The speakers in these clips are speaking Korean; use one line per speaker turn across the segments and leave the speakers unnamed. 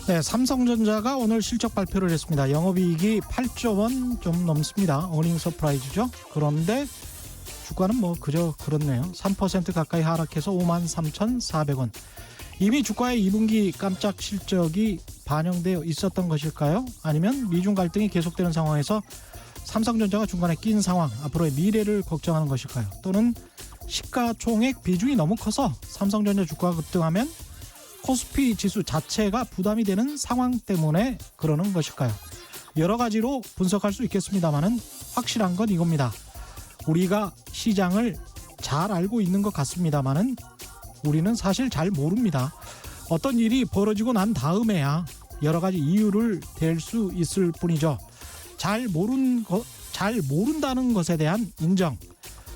네, 삼성전자가 오늘 실적 발표를 했습니다. 영업이익이 8조 원 좀 넘습니다. 어닝 서프라이즈죠. 그런데 주가는 뭐 그저 그렇네요. 3% 가까이 하락해서 53,400원. 이미 주가의 2분기 깜짝 실적이 반영되어 있었던 것일까요? 아니면 미중 갈등이 계속되는 상황에서 삼성전자가 중간에 낀 상황, 앞으로의 미래를 걱정하는 것일까요? 또는 시가총액 비중이 너무 커서 삼성전자 주가가 급등하면 코스피 지수 자체가 부담이 되는 상황 때문에 그러는 것일까요? 여러 가지로 분석할 수 있겠습니다만은 확실한 건 이겁니다. 우리가 시장을 잘 알고 있는 것 같습니다만은 우리는 사실 잘 모릅니다. 어떤 일이 벌어지고 난 다음에야 여러 가지 이유를 댈 수 있을 뿐이죠. 잘 모른다는 것에 대한 인정.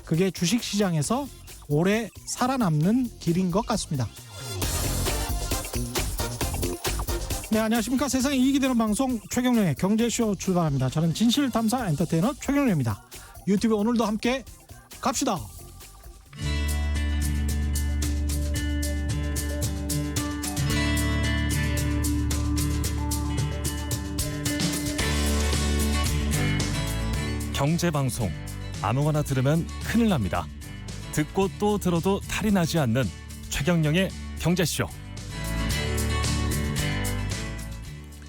그게 주식시장에서 오래 살아남는 길인 것 같습니다. 네, 안녕하십니까. 세상에 이익이 되는 방송 최경영의 경제쇼 출발합니다. 저는 진실탐사 엔터테이너 최경영입니다. 유튜브 오늘도 함께 갑시다.
경제방송 아무거나 들으면 큰일 납니다. 듣고 또 들어도 탈이 나지 않는 최경영의 경제쇼.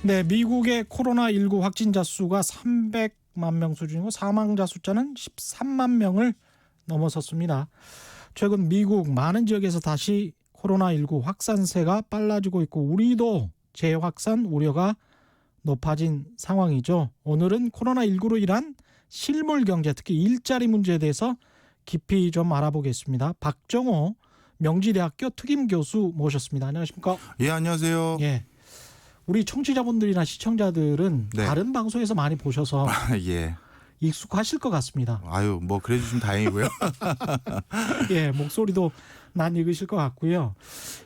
네, 미국의 코로나19 확진자 수가 300만 명 수준이고 사망자 숫자는 13만 명을 넘어섰습니다. 최근 미국 많은 지역에서 다시 코로나19 확산세가 빨라지고 있고 우리도 재확산 우려가 높아진 상황이죠. 오늘은 코로나19로 인한 실물 경제, 특히 일자리 문제에 대해서 깊이 좀 알아보겠습니다. 박정호 명지대학교 특임 교수 모셨습니다. 안녕하십니까?
예, 안녕하세요.
예. 우리 청취자분들이나 시청자들은
네.
다른 방송에서 많이 보셔서
예.
익숙하실 것 같습니다.
아유, 뭐 그래 주시면 다행이고요.
예, 목소리도 난 읽으실 것 같고요.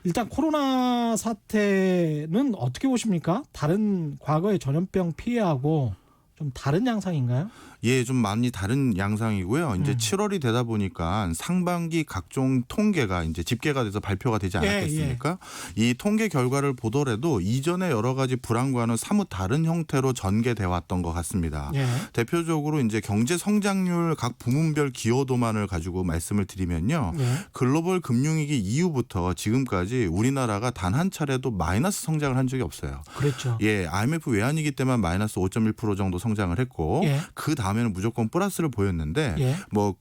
일단 코로나 사태는 어떻게 보십니까? 다른 과거의 전염병 피해하고 좀 다른 양상인가요?
예, 좀 많이 다른 양상이고요. 이제 7월이 되다 보니까 상반기 각종 통계가 이제 집계가 돼서 발표가 되지 않았겠습니까? 이 통계 결과를 보더라도 이전에 여러 가지 불안과는 사뭇 다른 형태로 전개돼 왔던 것 같습니다.
예.
대표적으로 이제 경제 성장률 각 부문별 기여도만을 가지고 말씀을 드리면요.
예.
글로벌 금융위기 이후부터 지금까지 우리나라가 단 한 차례도 마이너스 성장을 한 적이 없어요.
그랬죠.
예, IMF 외환위기 때만 마이너스 5.1% 정도 성장을 했고
예.
그 다음에는 무조건 플러스를 보였는데
예.
뭐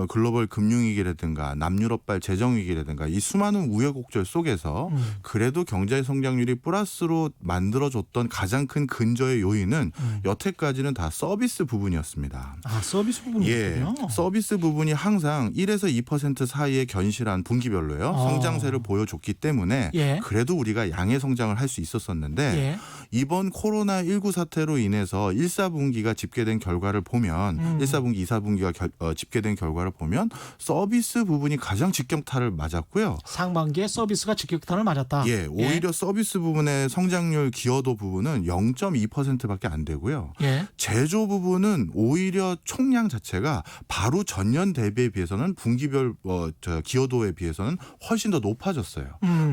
글로벌 금융위기라든가 남유럽발 재정위기라든가 이 수많은 우여곡절 속에서 그래도 경제 성장률이 플러스로 만들어줬던 가장 큰 근저의 요인은 여태까지는 다 서비스 부분이었습니다.
아, 서비스 부분이군요.
예, 서비스 부분이 항상 1에서 2% 사이의 견실한 분기별로요. 성장세를 보여줬기 때문에
예.
그래도 우리가 양의 성장을 할 수 있었었는데
예.
이번 코로나19 사태로 인해서 1, 4분기가 집계된 결과를 보면 1, 4분기, 2, 4분기가 집계된 결과를 보면 서비스 부분이 가장 직격탄을 맞았고요.
상반기에 서비스가 직격탄을 맞았다.
예, 오히려 서비스 부분의 성장률 기여도 부분은 0.2%밖에 안 되고요.
예.
제조 부분은 오히려 총량 자체가 바로 전년 대비에 비해서는 분기별 기여도에 비해서는 훨씬 더 높아졌어요.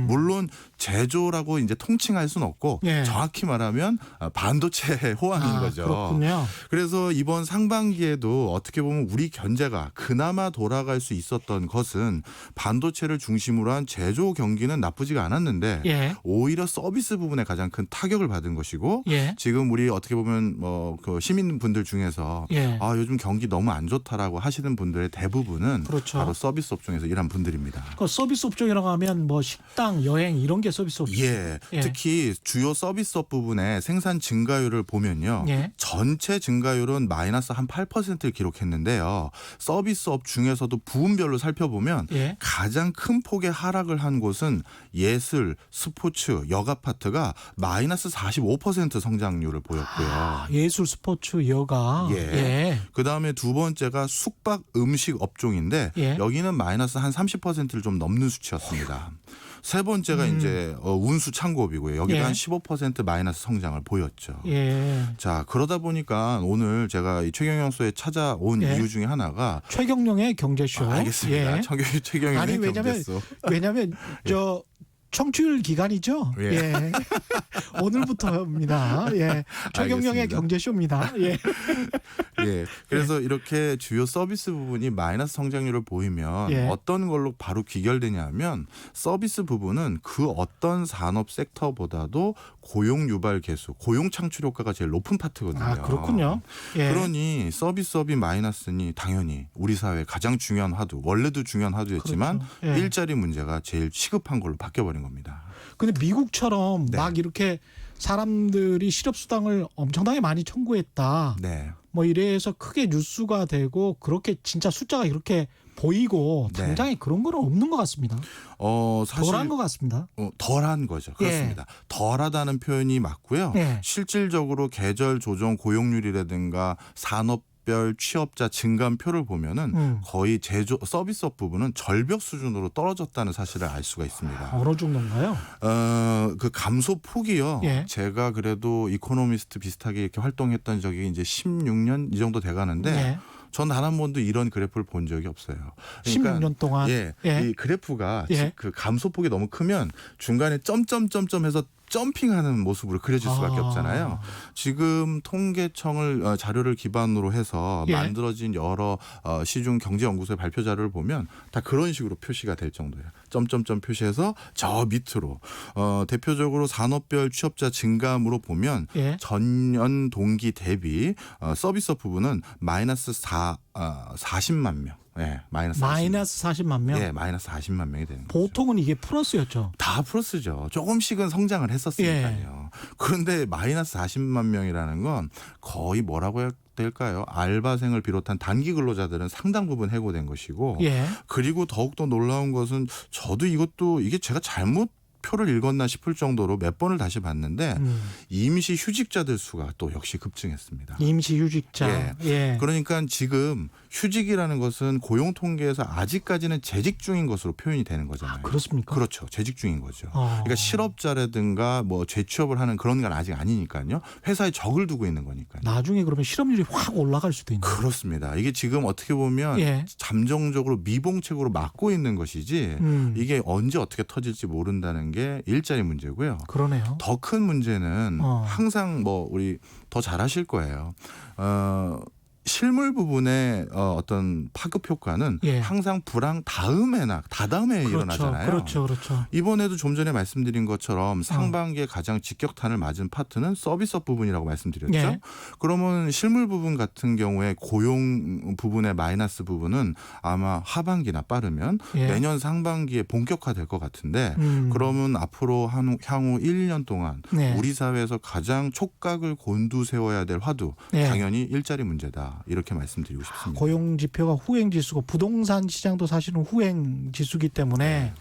물론 제조라고 이제 통칭할 수는 없고
예.
정확히 말하면 반도체 호황인 거죠.
그렇군요.
그래서 이번 상반기에도 어떻게 보면 우리 경제가 그나마 돌아갈 수 있었던 것은 반도체를 중심으로 한 제조 경기는 나쁘지가 않았는데
예.
오히려 서비스 부분에 가장 큰 타격을 받은 것이고
예.
지금 우리 어떻게 보면 그 시민분들 중에서
예.
아, 요즘 경기 너무 안 좋다라고 하시는 분들의 대부분은
그렇죠.
바로 서비스 업종에서 일한 분들입니다.
그 서비스 업종이라고 하면 뭐 식당, 여행 이런 게 서비스 업종.
예, 특히 주요 서비스업 부분의 생산 증가율을 보면요.
예.
전체 증가율은 마이너스 한 8%를 기록했는데요. 서비스업 중에서도 부문별로 살펴보면
예.
가장 큰 폭의 하락을 한 곳은 예술, 스포츠, 여가파트가 마이너스 45% 성장률을 보였고요.
예술, 스포츠, 여가.
예.
예.
그다음에 두 번째가 숙박 음식 업종인데
예.
여기는 마이너스 한 30%를 좀 넘는 수치였습니다. 세 번째가 이제 운수 창고업이고요. 여기도
예.
한 15% 마이너스 성장을 보였죠.
예.
자, 그러다 보니까 오늘 제가 이 최경영소에 찾아온
예.
이유 중에 하나가
최경영의 경제쇼.
알겠습니다.
예.
최경영의
아니
경제소.
왜냐면
예.
청취율 기간이죠.
예.
예. 오늘부터입니다. 예. 최경영의
알겠습니다.
경제쇼입니다. 예.
예. 그래서 이렇게 주요 서비스 부분이 마이너스 성장률을 보이면
예.
어떤 걸로 바로 귀결되냐면 서비스 부분은 그 어떤 산업 섹터보다도 고용 유발 개수, 고용 창출 효과가 제일 높은 파트거든요.
아, 그렇군요. 예.
그러니 서비스업이 마이너스니 당연히 우리 사회의 가장 중요한 화두, 원래도 중요한 화두였지만
그렇죠. 예.
일자리 문제가 제일 시급한 걸로 바뀌어버린 겁니다.
근데 미국처럼
네.
막 이렇게 사람들이 실업수당을 엄청나게 많이 청구했다.
네.
뭐 이래서 크게 뉴스가 되고 그렇게 진짜 숫자가 이렇게 보이고
네.
당장에 그런 건 없는 것 같습니다.
사실
덜한 것 같습니다.
덜한 거죠. 그렇습니다. 덜하다는 표현이 맞고요.
예.
실질적으로 계절 조정 고용률이라든가 산업별 취업자 증감표를 보면은 거의 서비스업 부분은 절벽 수준으로 떨어졌다는 사실을 알 수가 있습니다.
어느 정도인가요?
그 감소 폭이요.
예.
제가 그래도 이코노미스트 비슷하게 이렇게 활동했던 적이 이제 16년 이 정도 돼 가는데
예.
전 단 한 번도 이런 그래프를 본 적이 없어요.
16년 동안.
예,
예.
이 그래프가
예.
그 감소폭이 너무 크면 중간에 점점점점해서 점핑하는 모습으로 그려질 수밖에
아.
없잖아요. 지금 통계청을 자료를 기반으로 해서
예.
만들어진 여러 시중 경제연구소의 발표 자료를 보면 다 그런 식으로 표시가 될 정도예요. 점점점 표시해서 저 밑으로 대표적으로 산업별 취업자 증감으로 보면
예.
전년 동기 대비 서비스업 부분은 마이너스 40만 명. 예, 마이너스
40만 명.
예, 마이너스 40만 명이 되는 거죠.
보통은 이게 플러스였죠.
다 플러스죠. 조금씩은 성장을 했었으니까요. 그런데 마이너스 40만 명이라는 건 거의 뭐라고 해야 될까요? 알바생을 비롯한 단기 근로자들은 상당 부분 해고된 것이고
예.
그리고 더욱더 놀라운 것은 저도 이게 제가 잘못 표를 읽었나 싶을 정도로 몇 번을 다시 봤는데 임시 휴직자들 수가 또 역시 급증했습니다.
임시휴직자.
예.
예.
그러니까 지금 휴직이라는 것은 고용 통계에서 아직까지는 재직 중인 것으로 표현이 되는 거잖아요.
아, 그렇습니까?
그렇죠. 재직 중인 거죠.
어.
그러니까 실업자라든가 뭐 재취업을 하는 그런 건 아직 아니니까요. 회사에 적을 두고 있는 거니까요.
나중에 그러면 실업률이 확 올라갈 수도 있는.
그렇습니다. 이게 지금 어떻게 보면
예.
잠정적으로 미봉책으로 막고 있는 것이지 이게 언제 어떻게 터질지 모른다는 게 일자리 문제고요.
그러네요.
더 큰 문제는
어.
항상 뭐 우리 더 잘하실 거예요. 실물 부분의 어떤 파급 효과는
예.
항상 불황 다다음에 일어나잖아요.
그렇죠. 그렇죠.
이번에도 좀 전에 말씀드린 것처럼 상반기에 가장 직격탄을 맞은 파트는 서비스업 부분이라고 말씀드렸죠.
예.
그러면 실물 부분 같은 경우에 고용 부분의 마이너스 부분은 아마 하반기나 빠르면
예.
내년 상반기에 본격화될 것 같은데 그러면 앞으로 향후 1, 2년 동안
네.
우리 사회에서 가장 촉각을 곤두세워야 될 화두
네.
당연히 일자리 문제다. 이렇게 말씀드리고 싶습니다.
고용 지표가 후행 지수고 부동산 시장도 사실은 후행 지수기 때문에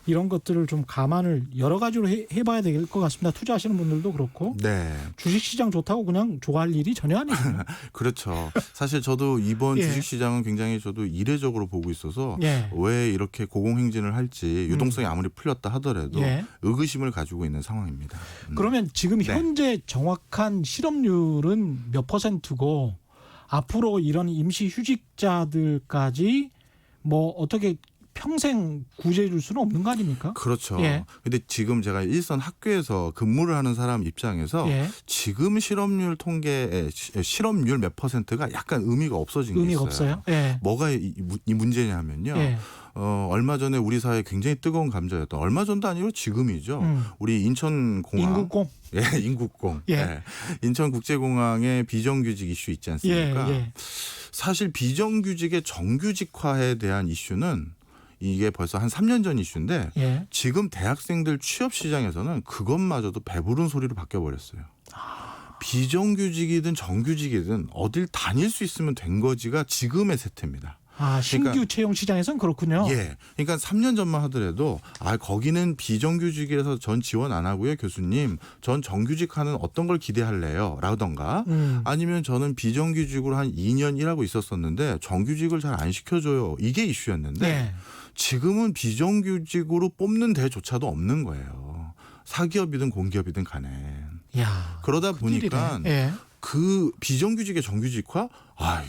이런 것들을 좀 감안을 여러 가지로 해봐야 될 것 같습니다. 투자하시는 분들도 그렇고
네.
주식시장 좋다고 그냥 좋아할 일이 전혀 아니에요.
그렇죠. 사실 저도 이번
예.
주식시장은 굉장히 저도 이례적으로 보고 있어서
예.
왜 이렇게 고공행진을 할지 유동성이 아무리 풀렸다 하더라도
예.
의구심을 가지고 있는 상황입니다.
그러면 지금
네.
현재 정확한 실업률은 몇 %고 앞으로 이런 임시 휴직자들까지 뭐 어떻게 평생 구제해 줄 수는 없는 거 아닙니까?
그렇죠.
예.
근데 지금 제가 일선 학교에서 근무를 하는 사람 입장에서
예.
지금 실업률 통계의 실업률 몇 %가 약간 의미가 없어진 게
의미가
있어요.
없어요. 예.
뭐가 이 문제냐면요.
예.
얼마 전에 우리 사회에 굉장히 뜨거운 감자였던 얼마 전도 아니고 지금이죠. 우리 인천공항.
인국공.
예, 인국공.
예.
예. 인천국제공항의 비정규직 이슈 있지 않습니까?
예.
사실 비정규직의 정규직화에 대한 이슈는 이게 벌써 한 3년 전 이슈인데
예.
지금 대학생들 취업 시장에서는 그것마저도 배부른 소리로 바뀌어버렸어요. 비정규직이든 정규직이든 어딜 다닐 수 있으면 된 거지가 지금의 세태입니다.
아, 신규
그러니까,
채용 시장에서는 그렇군요.
예. 그러니까 3년 전만 하더라도 거기는 비정규직이라서 전 지원 안 하고요, 교수님. 전 정규직하는 어떤 걸 기대할래요? 라던가 아니면 저는 비정규직으로 한 2년 일하고 있었었는데 정규직을 잘 안 시켜줘요. 이게 이슈였는데
예.
지금은 비정규직으로 뽑는 데조차도 없는 거예요. 사기업이든 공기업이든 간에.
야,
그러다 보니까
예.
그 비정규직의 정규직화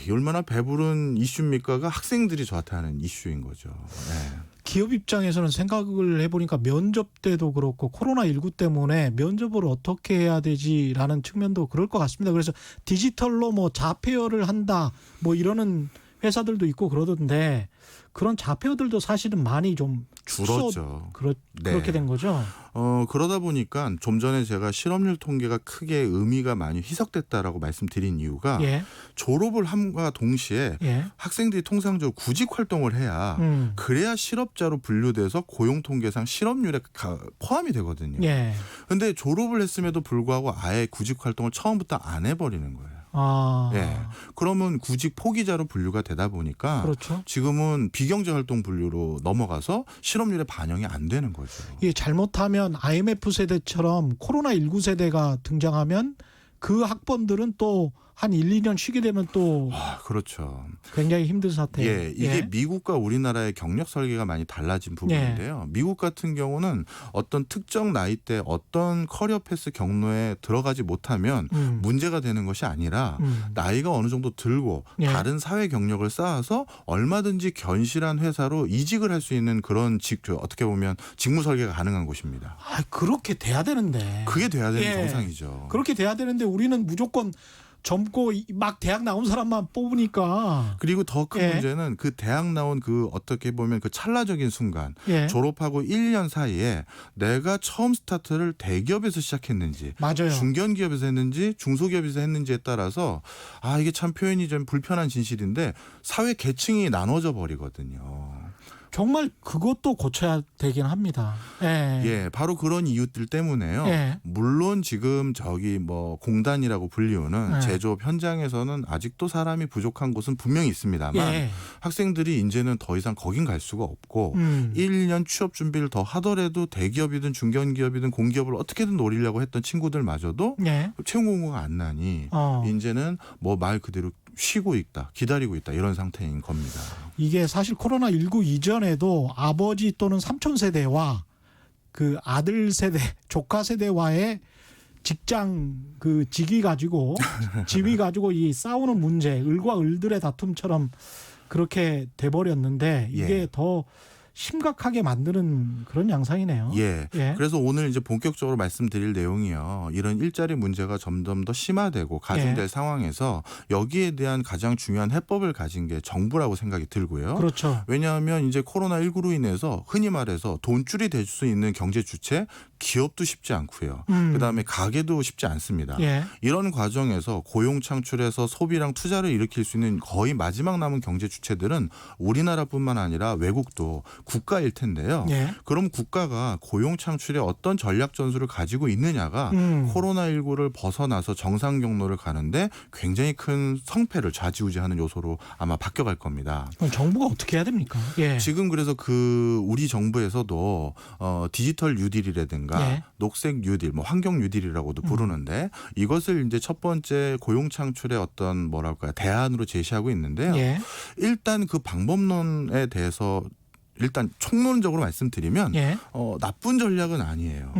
이게 얼마나 배부른 이슈입니까가 학생들이 저한테 하는 이슈인 거죠. 네.
기업 입장에서는 생각을 해보니까 면접 때도 그렇고 코로나19 때문에 면접을 어떻게 해야 되지라는 측면도 그럴 것 같습니다. 그래서 디지털로 뭐 자폐어를 한다 뭐 이러는 회사들도 있고 그러던데 그런 자폐어들도 사실은 많이 좀
줄었죠.
그렇게 된 거죠.
그러다 보니까 좀 전에 제가 실업률 통계가 크게 의미가 많이 희석됐다라고 말씀드린 이유가
예.
졸업을 함과 동시에
예.
학생들이 통상적으로 구직 활동을 해야 그래야 실업자로 분류돼서 고용 통계상 실업률에 포함이 되거든요.
예.
근데 졸업을 했음에도 불구하고 아예 구직 활동을 처음부터 안 해버리는 거예요.
아.
예. 그러면 구직 포기자로 분류가 되다 보니까
그렇죠.
지금은 비경제 활동 분류로 넘어가서 실업률에 반영이 안 되는 거죠.
이게 잘못하면 IMF 세대처럼 코로나19 세대가 등장하면 그 학번들은 또 한 1, 2년 쉬게 되면 또
그렇죠.
굉장히 힘든 사태.
예, 이게 미국과 우리나라의 경력 설계가 많이 달라진 부분인데요. 미국 같은 경우는 어떤 특정 나이 때 어떤 커리어 패스 경로에 들어가지 못하면 문제가 되는 것이 아니라 나이가 어느 정도 들고
예.
다른 사회 경력을 쌓아서 얼마든지 견실한 회사로 이직을 할 수 있는 그런 어떻게 보면 직무 설계가 가능한 곳입니다.
아, 그렇게 돼야 되는데.
그게 돼야 되는
예.
정상이죠.
그렇게 돼야 되는데 우리는 무조건 젊고 막 대학 나온 사람만 뽑으니까.
그리고 더 큰
예.
문제는 그 대학 나온 그 어떻게 보면 그 찰나적인 순간
예.
졸업하고 1년 사이에 내가 처음 스타트를 대기업에서 시작했는지
맞아요.
중견기업에서 했는지 중소기업에서 했는지에 따라서 이게 참 표현이 좀 불편한 진실인데 사회 계층이 나눠져 버리거든요.
정말 그것도 고쳐야 되긴 합니다. 예.
예, 바로 그런 이유들 때문에요.
예.
물론 지금 저기 뭐 공단이라고 불리우는
예.
제조업 현장에서는 아직도 사람이 부족한 곳은 분명히 있습니다만
예.
학생들이 이제는 더 이상 거긴 갈 수가 없고 1년 취업 준비를 더 하더라도 대기업이든 중견기업이든 공기업을 어떻게든 노리려고 했던 친구들마저도
예.
채용 공고가 안 나니 이제는 뭐 말 그대로 쉬고 있다, 기다리고 있다 이런 상태인 겁니다.
이게 사실 코로나19 이전에도 아버지 또는 삼촌 세대와 그 아들 세대, 조카 세대와의 직장 그 직위 가지고 지위 가지고 이 싸우는 문제, 을과 을들의 다툼처럼 그렇게 돼버렸는데 이게
예.
더 심각하게 만드는 그런 양상이네요.
예.
예.
그래서 오늘 이제 본격적으로 말씀드릴 내용이요. 이런 일자리 문제가 점점 더 심화되고 가중될
예.
상황에서 여기에 대한 가장 중요한 해법을 가진 게 정부라고 생각이 들고요.
그렇죠.
왜냐하면 이제 코로나19로 인해서 흔히 말해서 돈줄이 될 수 있는 경제 주체 기업도 쉽지 않고요. 그다음에 가게도 쉽지 않습니다.
예.
이런 과정에서 고용 창출해서 소비랑 투자를 일으킬 수 있는 거의 마지막 남은 경제 주체들은 우리나라뿐만 아니라 외국도 국가일 텐데요.
예.
그럼 국가가 고용 창출에 어떤 전략 전술을 가지고 있느냐가 코로나19를 벗어나서 정상 경로를 가는데 굉장히 큰 성패를 좌지우지하는 요소로 아마 바뀌어갈 겁니다.
그럼 정부가 어떻게 해야 됩니까? 예.
지금 그래서 우리 정부에서도 디지털 뉴딜이라든가
예.
녹색 뉴딜, 뭐 환경 뉴딜이라고도 부르는데 이것을 이제 첫 번째 고용 창출의 어떤 뭐랄까요 대안으로 제시하고 있는데요.
예.
일단 그 방법론에 대해서 일단 총론적으로 말씀드리면
예.
나쁜 전략은 아니에요.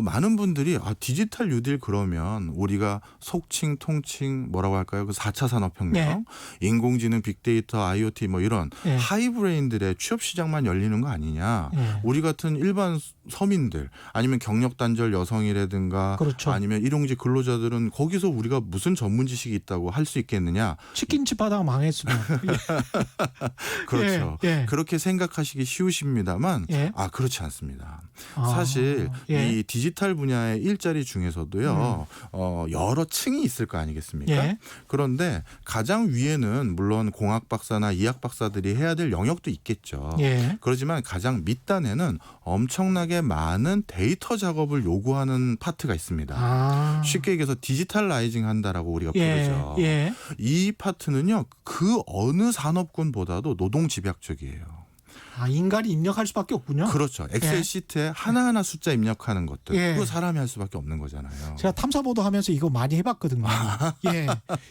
많은 분들이 디지털 뉴딜 그러면 우리가 속칭 통칭 뭐라고 할까요? 그 4차 산업혁명,
예.
인공지능, 빅데이터, IoT 뭐 이런
예.
하이브레인들의 취업 시장만 열리는 거 아니냐.
예.
우리 같은 일반 서민들 아니면 경력 단절 여성이라든가
그렇죠.
아니면 일용직 근로자들은 거기서 우리가 무슨 전문 지식이 있다고 할 수 있겠느냐.
치킨집 하다가 망했으면.
그렇죠.
예. 예.
그렇게 생각하시기 쉬우십니다만
예.
그렇지 않습니다.
아,
사실
예.
이 디지털 분야의 일자리 중에서도요. 여러 층이 있을 거 아니겠습니까?
예.
그런데 가장 위에는 물론 공학 박사나 이학 박사들이 해야 될 영역도 있겠죠.
예.
그렇지만 가장 밑단에는 엄청나게 많은 데이터 작업을 요구하는 파트가 있습니다. 쉽게 얘기해서 디지털라이징 한다라고 우리가 부르죠.
예.
이 파트는요. 그 어느 산업군보다도 노동 집약적이에요.
인간이 입력할 수밖에 없군요.
그렇죠. 엑셀
예.
시트에 하나하나 숫자 입력하는 것들.
예.
그거 사람이 할 수밖에 없는 거잖아요.
제가 탐사보도 하면서 이거 많이 해봤거든요. 예.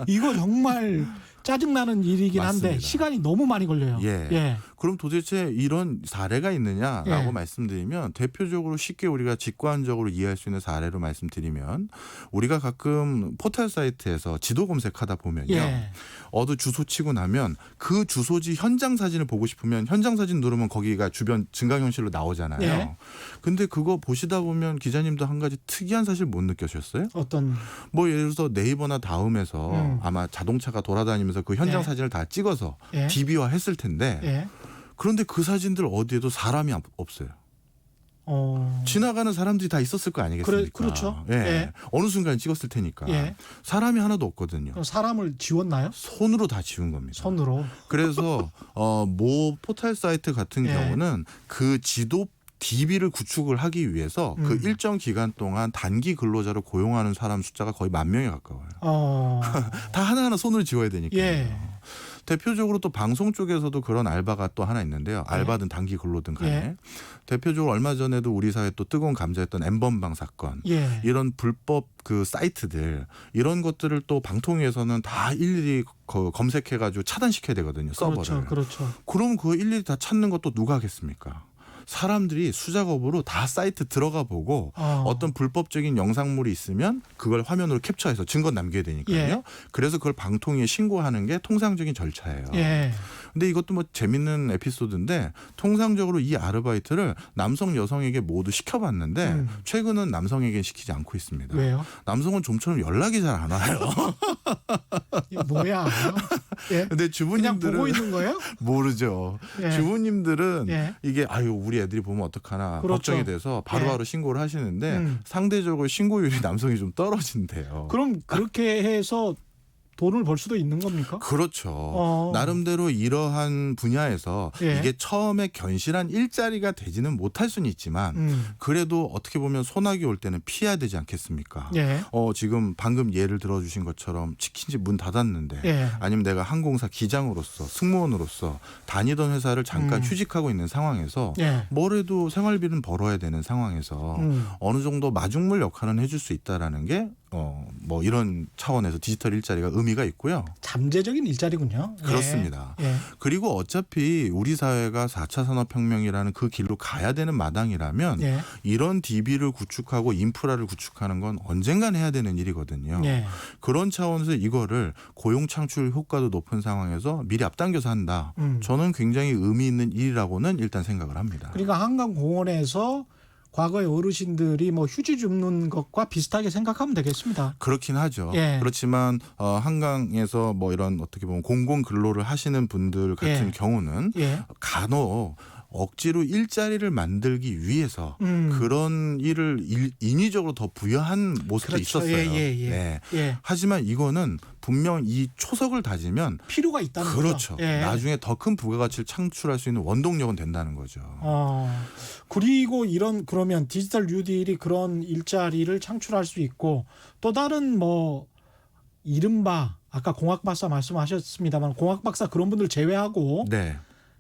이거 정말 짜증나는 일이긴 한데
맞습니다.
시간이 너무 많이 걸려요.
예. 그럼 도대체 이런 사례가 있느냐라고
예.
말씀드리면 대표적으로 쉽게 우리가 직관적으로 이해할 수 있는 사례로 말씀드리면 우리가 가끔 포털 사이트에서 지도 검색하다 보면요.
예.
어느 주소 치고 나면 그 주소지 현장 사진을 보고 싶으면 현장 사진 누르면 거기가 주변 증강현실로 나오잖아요.
예.
근데 그거 보시다 보면 기자님도 한 가지 특이한 사실 못 느끼셨어요?
어떤
뭐 예를 들어서 네이버나 다음에서 아마 자동차가 돌아다니면서 그 현장
예.
사진을 다 찍어서
예.
DB화 했을 텐데
예.
그런데 그 사진들 어디에도 사람이 없어요. 지나가는 사람들이 다 있었을 거 아니겠습니까?
그렇죠.
예.
예.
어느 순간 찍었을 테니까
예.
사람이 하나도 없거든요.
그럼 사람을 지웠나요?
손으로 다 지운 겁니다.
손으로.
그래서 모 포털 사이트 같은
예.
경우는 그 지도 DB를 구축을 하기 위해서 그 일정 기간 동안 단기 근로자로 고용하는 사람 숫자가 거의 10,000명에 가까워요. 다 하나하나 손으로 지워야 되니까요.
예.
대표적으로 또 방송 쪽에서도 그런 알바가 또 하나 있는데요. 알바든 단기 근로든 간에.
예.
대표적으로 얼마 전에도 우리 사회에 또 뜨거운 감자였던 N번방 사건.
예.
이런 불법 그 사이트들 이런 것들을 또 방통위에서는 다 일일이 검색해가지고 차단시켜야 되거든요. 서버를.
그렇죠.
그럼 그거 일일이 다 찾는 것도 누가 하겠습니까? 사람들이 수작업으로 다 사이트 들어가 보고 어떤 불법적인 영상물이 있으면 그걸 화면으로 캡처해서 증거 남겨야 되니까요.
예.
그래서 그걸 방통위에 신고하는 게 통상적인 절차예요.
예.
근데 이것도 뭐 재밌는 에피소드인데 통상적으로 이 아르바이트를 남성 여성에게 모두 시켜봤는데 최근은 남성에게 시키지 않고 있습니다.
왜요?
남성은 좀처럼 연락이 잘 안 와요.
이게 뭐야? 예.
근데
그냥
주부님들은
보고 있는 거예요?
모르죠.
예.
주부님들은
예.
이게 아유 우리 애들이 보면 어떡하나
그렇죠.
걱정이 돼서 바로바로 신고를 하시는데 상대적으로 신고율이 남성이 좀 떨어진대요.
그럼 그렇게 해서 돈을 벌 수도 있는 겁니까?
그렇죠. 나름대로 이러한 분야에서
예.
이게 처음에 견실한 일자리가 되지는 못할 수는 있지만 그래도 어떻게 보면 소나기 올 때는 피해야 되지 않겠습니까?
예.
지금 방금 예를 들어주신 것처럼 치킨집 문 닫았는데
예.
아니면 내가 항공사 기장으로서 승무원으로서 다니던 회사를 잠깐 휴직하고 있는 상황에서
예.
뭐래도 생활비는 벌어야 되는 상황에서 어느 정도 마중물 역할은 해줄 수 있다라는 게 뭐 이런 차원에서 디지털 일자리가 의미가 있고요.
잠재적인 일자리군요.
그렇습니다.
예.
그리고 어차피 우리 사회가 4차 산업혁명이라는 그 길로 가야 되는 마당이라면
예.
이런 DB를 구축하고 인프라를 구축하는 건 언젠간 해야 되는 일이거든요.
예.
그런 차원에서 이거를 고용 창출 효과도 높은 상황에서 미리 앞당겨서 한다. 저는 굉장히 의미 있는 일이라고는 일단 생각을 합니다.
그러니까 한강공원에서 과거의 어르신들이 뭐 휴지 줍는 것과 비슷하게 생각하면 되겠습니다.
그렇긴 하죠.
예.
그렇지만 한강에서 뭐 이런 어떻게 보면 공공 근로를 하시는 분들 같은
예.
경우는
예.
간혹 억지로 일자리를 만들기 위해서 그런 일을 인위적으로 더 부여한 모습도
그렇죠.
있었어요.
예.
네.
예.
하지만 이거는 분명 이 초석을 다지면
필요가 있다는
그렇죠.
거죠. 예.
나중에 더 큰 부가가치를 창출할 수 있는 원동력은 된다는 거죠.
그리고 그러면 디지털 뉴딜이 그런 일자리를 창출할 수 있고 또 다른 뭐 이른바 아까 공학박사 말씀하셨습니다만 공학박사 그런 분들 제외하고
네.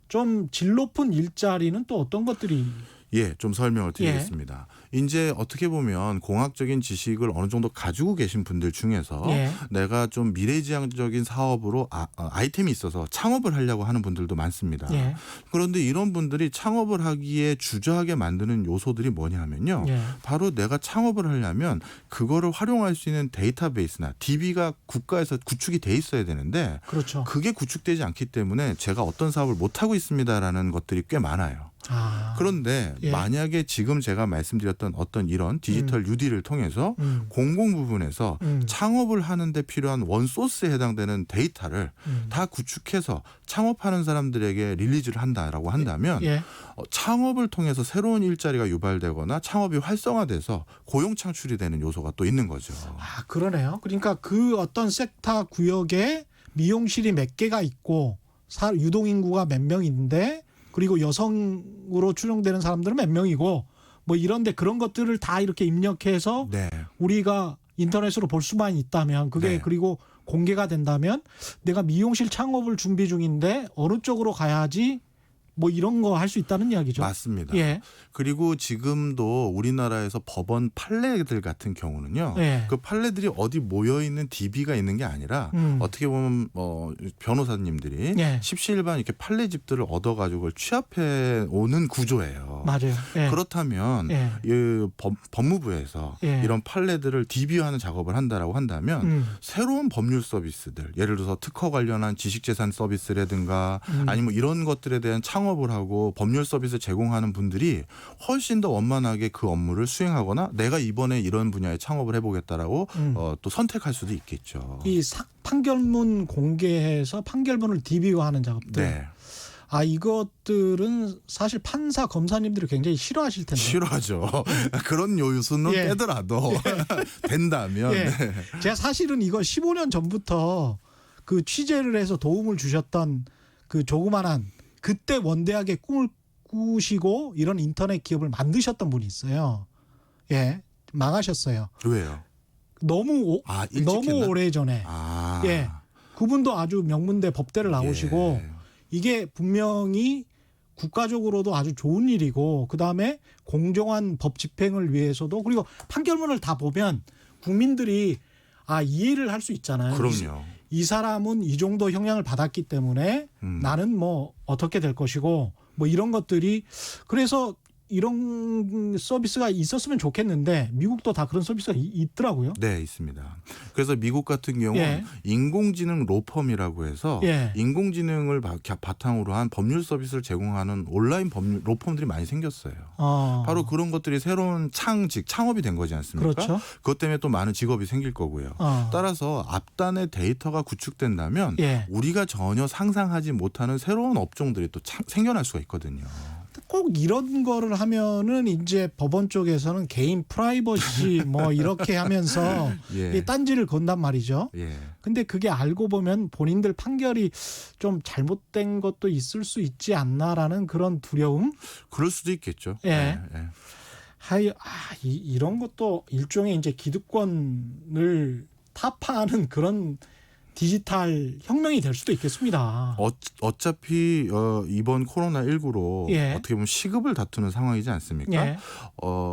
좀 질 높은 일자리는 또 어떤 것들이
예, 좀 설명을 드리겠습니다. 이제 어떻게 보면 공학적인 지식을 어느 정도 가지고 계신 분들 중에서
예.
내가 좀 미래지향적인 사업으로 아이템이 있어서 창업을 하려고 하는 분들도 많습니다.
예.
그런데 이런 분들이 창업을 하기에 주저하게 만드는 요소들이 뭐냐면요.
예.
바로 내가 창업을 하려면 그거를 활용할 수 있는 데이터베이스나 DB가 국가에서 구축이 돼 있어야 되는데
그렇죠.
그게 구축되지 않기 때문에 제가 어떤 사업을 못하고 있습니다라는 것들이 꽤 많아요. 그런데
예.
만약에 지금 제가 말씀드렸던 어떤 이런 디지털 뉴딜을 통해서 공공 부분에서 창업을 하는데 필요한 원소스에 해당되는 데이터를 다 구축해서 창업하는 사람들에게 릴리즈를 한다라고 한다면
예.
창업을 통해서 새로운 일자리가 유발되거나 창업이 활성화돼서 고용 창출이 되는 요소가 또 있는 거죠.
그러네요. 그러니까 그 어떤 섹터 구역에 미용실이 몇 개가 있고 유동인구가 몇 명인데 그리고 여성으로 추정되는 사람들은 몇 명이고 뭐 이런데 그런 것들을 다 이렇게 입력해서
네.
우리가 인터넷으로 볼 수만 있다면 그게
네.
그리고 공개가 된다면 내가 미용실 창업을 준비 중인데 어느 쪽으로 가야지 뭐 이런 거 할 수 있다는 이야기죠.
맞습니다.
예.
그리고 지금도 우리나라에서 법원 판례들 같은 경우는요.
예.
그 판례들이 어디 모여 있는 DB가 있는 게 아니라 어떻게 보면 변호사님들이
예.
십시일반 이렇게 판례집들을 얻어가지고 그걸 취합해 오는 구조예요.
맞아요. 예.
그렇다면
예.
이 법무부에서
예.
이런 판례들을 DB화하는 작업을 한다라고 한다면 새로운 법률 서비스들, 예를 들어서 특허 관련한 지식재산 서비스라든가 아니면 이런 것들에 대한 창업을 하고 법률 서비스 제공하는 분들이 훨씬 더 원만하게 그 업무를 수행하거나 내가 이번에 이런 분야에 창업을 해보겠다라고 또 선택할 수도 있겠죠.
이 판결문 공개해서 판결문을 DB화하는 작업들.
네.
아, 이것들은 사실 판사 검사님들이 굉장히 싫어하실 텐데.
싫어하죠. 그런 요소는
예.
빼더라도 된다면.
예.
네.
제가 사실은 이거 15년 전부터 그 취재를 해서 도움을 주셨던 그 조그만한 그때 원대하게 꿈을 꾸시고 이런 인터넷 기업을 만드셨던 분이 있어요. 예, 망하셨어요.
왜요?
너무
일찍
너무
했나?
오래 전에. 예, 그분도 아주 명문대 법대를 나오시고
예.
이게 분명히 국가적으로도 아주 좋은 일이고 그다음에 공정한 법 집행을 위해서도 그리고 판결문을 다 보면 국민들이 이해를 할 수 있잖아요.
그럼요.
이 사람은 이 정도 형량을 받았기 때문에 나는 뭐 어떻게 될 것이고 뭐 이런 것들이 그래서 이런 서비스가 있었으면 좋겠는데 미국도 다 그런 서비스가 있더라고요.
네, 있습니다. 그래서 미국 같은 경우는
예.
인공지능 로펌이라고 해서
예.
인공지능을 바탕으로 한 법률 서비스를 제공하는 온라인 법률 로펌들이 많이 생겼어요. 바로 그런 것들이 새로운 창업이 된 거지 않습니까?
그렇죠.
그것 때문에 또 많은 직업이 생길 거고요. 따라서 앞단의 데이터가 구축된다면
예.
우리가 전혀 상상하지 못하는 새로운 업종들이 또 생겨날 수가 있거든요.
꼭 이런 거를 하면은 이제 법원 쪽에서는 개인 프라이버시 뭐 이렇게 하면서
예.
이 딴지를 건단 말이죠.
예.
근데 그게 알고 보면 본인들 판결이 좀 잘못된 것도 있을 수 있지 않나라는 그런 두려움.
그럴 수도 있겠죠.
예.
예.
이런 것도 일종의 이제 기득권을 타파하는 그런 디지털 혁명이 될 수도 있겠습니다.
어차피 이번 코로나19로
예.
어떻게 보면 시급을 다투는 상황이지 않습니까?
예.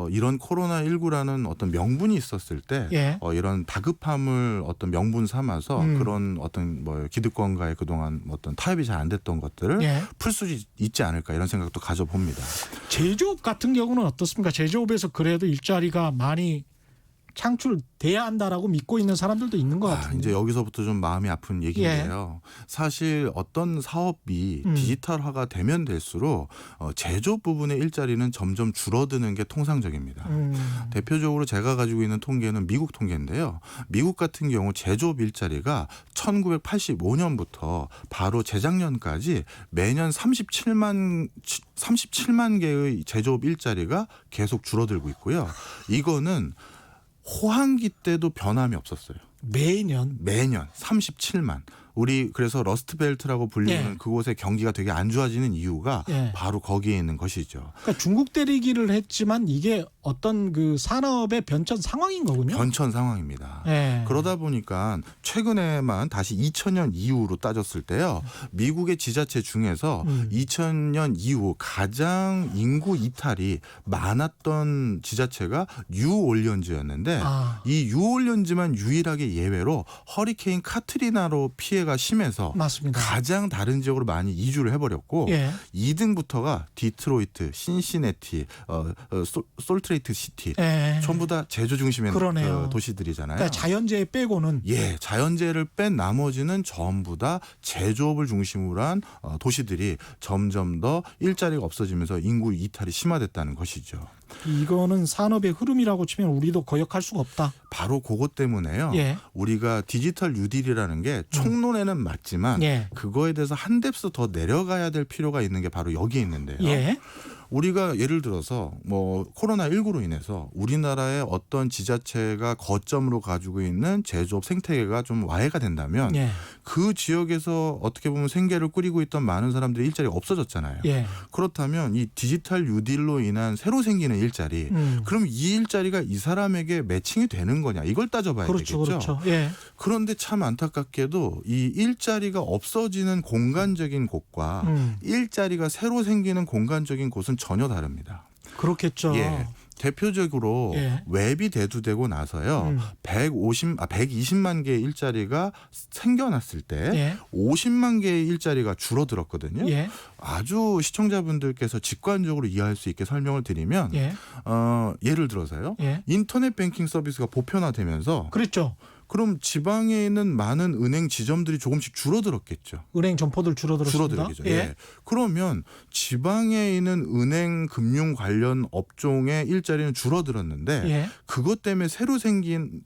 이런 코로나19라는 어떤 명분이 있었을 때
예.
이런 다급함을 어떤 명분 삼아서 그런 어떤 뭐 기득권과의 그동안 어떤 타협이 잘 안 됐던 것들을
예.
풀 수 있지 않을까 이런 생각도 가져봅니다.
제조업 같은 경우는 어떻습니까? 제조업에서 그래도 일자리가 많이 창출돼야 한다라고 믿고 있는 사람들도 있는 것 같은데.
이제 여기서부터 좀 마음이 아픈 얘기인데요. 사실 어떤 사업이 디지털화가 되면 될수록 제조업 부분의 일자리는 점점 줄어드는 게 통상적입니다. 대표적으로 제가 가지고 있는 통계는 미국 통계인데요. 미국 같은 경우 제조업 일자리가 1985년부터 바로 재작년까지 매년 37만 개의 제조업 일자리가 계속 줄어들고 있고요. 이거는 호황기 때도 변함이 없었어요.
매년
37만. 우리 그래서 러스트벨트라고 불리는
예.
그곳의 경기가 되게 안 좋아지는 이유가
예.
바로 거기에 있는 것이죠.
그러니까 중국 때리기를 했지만 이게 어떤 그 산업의 변천 상황인 거군요.
변천 상황입니다.
예.
그러다 보니까 최근에만 다시 2000년 이후로 따졌을 때요. 미국의 지자체 중에서 2000년 이후 가장 인구 이탈이 많았던 지자체가 뉴올리언즈였는데 이 뉴올리언즈만 유일하게 예외로 허리케인 카트리나로 피해가 심해서
맞습니다.
가장 다른 지역으로 많이 이주를 해버렸고
예.
2등부터가 디트로이트, 신시내티, 솔트레이트 시티
예.
전부 다 제조 중심의
그러네요.
도시들이잖아요.
그러니까 자연재해 빼고는
자연재해를 뺀 나머지는 전부 다 제조업을 중심으로 한 도시들이 점점 더 일자리가 없어지면서 인구 이탈이 심화됐다는 것이죠.
이거는 산업의 흐름이라고 치면 우리도 거역할 수가 없다.
바로 그것 때문에요.
예.
우리가 디지털 뉴딜이라는 게 총론에는 맞지만
예.
그거에 대해서 한 뎁스 더 내려가야 될 필요가 있는 게 바로 여기에 있는데요.
예.
우리가 예를 들어서 뭐 코로나19로 인해서 우리나라의 어떤 지자체가 거점으로 가지고 있는 제조업 생태계가 좀 와해가 된다면
예.
그 지역에서 어떻게 보면 생계를 꾸리고 있던 많은 사람들의 일자리가 없어졌잖아요.
예.
그렇다면 이 디지털 뉴딜로 인한 새로 생기는 일자리, 그럼 이 일자리가 이 사람에게 매칭이 되는 거냐 이걸 따져봐야
그렇죠,
되겠죠.
그렇죠. 예.
그런데 참 안타깝게도 이 일자리가 없어지는 공간적인 곳과 일자리가 새로 생기는 공간적인 곳은 전혀 다릅니다.
그렇겠죠.
예. 대표적으로
예.
웹이 대두되고 나서요. 120만 개의 일자리가 생겨났을 때
예.
50만 개의 일자리가 줄어들었거든요.
예.
아주 시청자분들께서 직관적으로 이해할 수 있게 설명을 드리면
예.
예를 들어서요.
예.
인터넷 뱅킹 서비스가 보편화되면서
그렇죠.
그럼 지방에 있는 많은 은행 지점들이 조금씩 줄어들었겠죠.
은행 점포들 줄어들었습니다.
줄어들겠죠.
예.
예. 그러면 지방에 있는 은행 금융 관련 업종의 일자리는 줄어들었는데
예.
그것 때문에 새로 생긴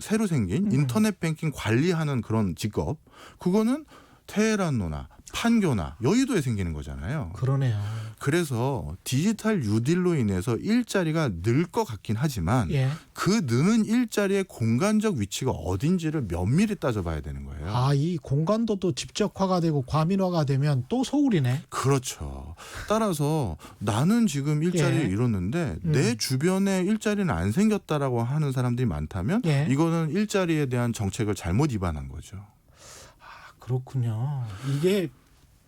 인터넷 뱅킹 관리하는 그런 직업 그거는 테헤란로나 판교나 여의도에 생기는 거잖아요.
그러네요.
그래서 디지털 뉴딜로 인해서 일자리가 늘 것 같긴 하지만
예.
그 느는 일자리의 공간적 위치가 어딘지를 면밀히 따져봐야 되는 거예요.
아, 이 공간도 또 집적화가 되고 과민화가 되면 또 서울이네.
그렇죠. 따라서 나는 지금 일자리를
예.
잃었는데 내 주변에 일자리는 안 생겼다라고 하는 사람들이 많다면
예.
이거는 일자리에 대한 정책을 잘못 위반한 거죠.
그렇군요. 이게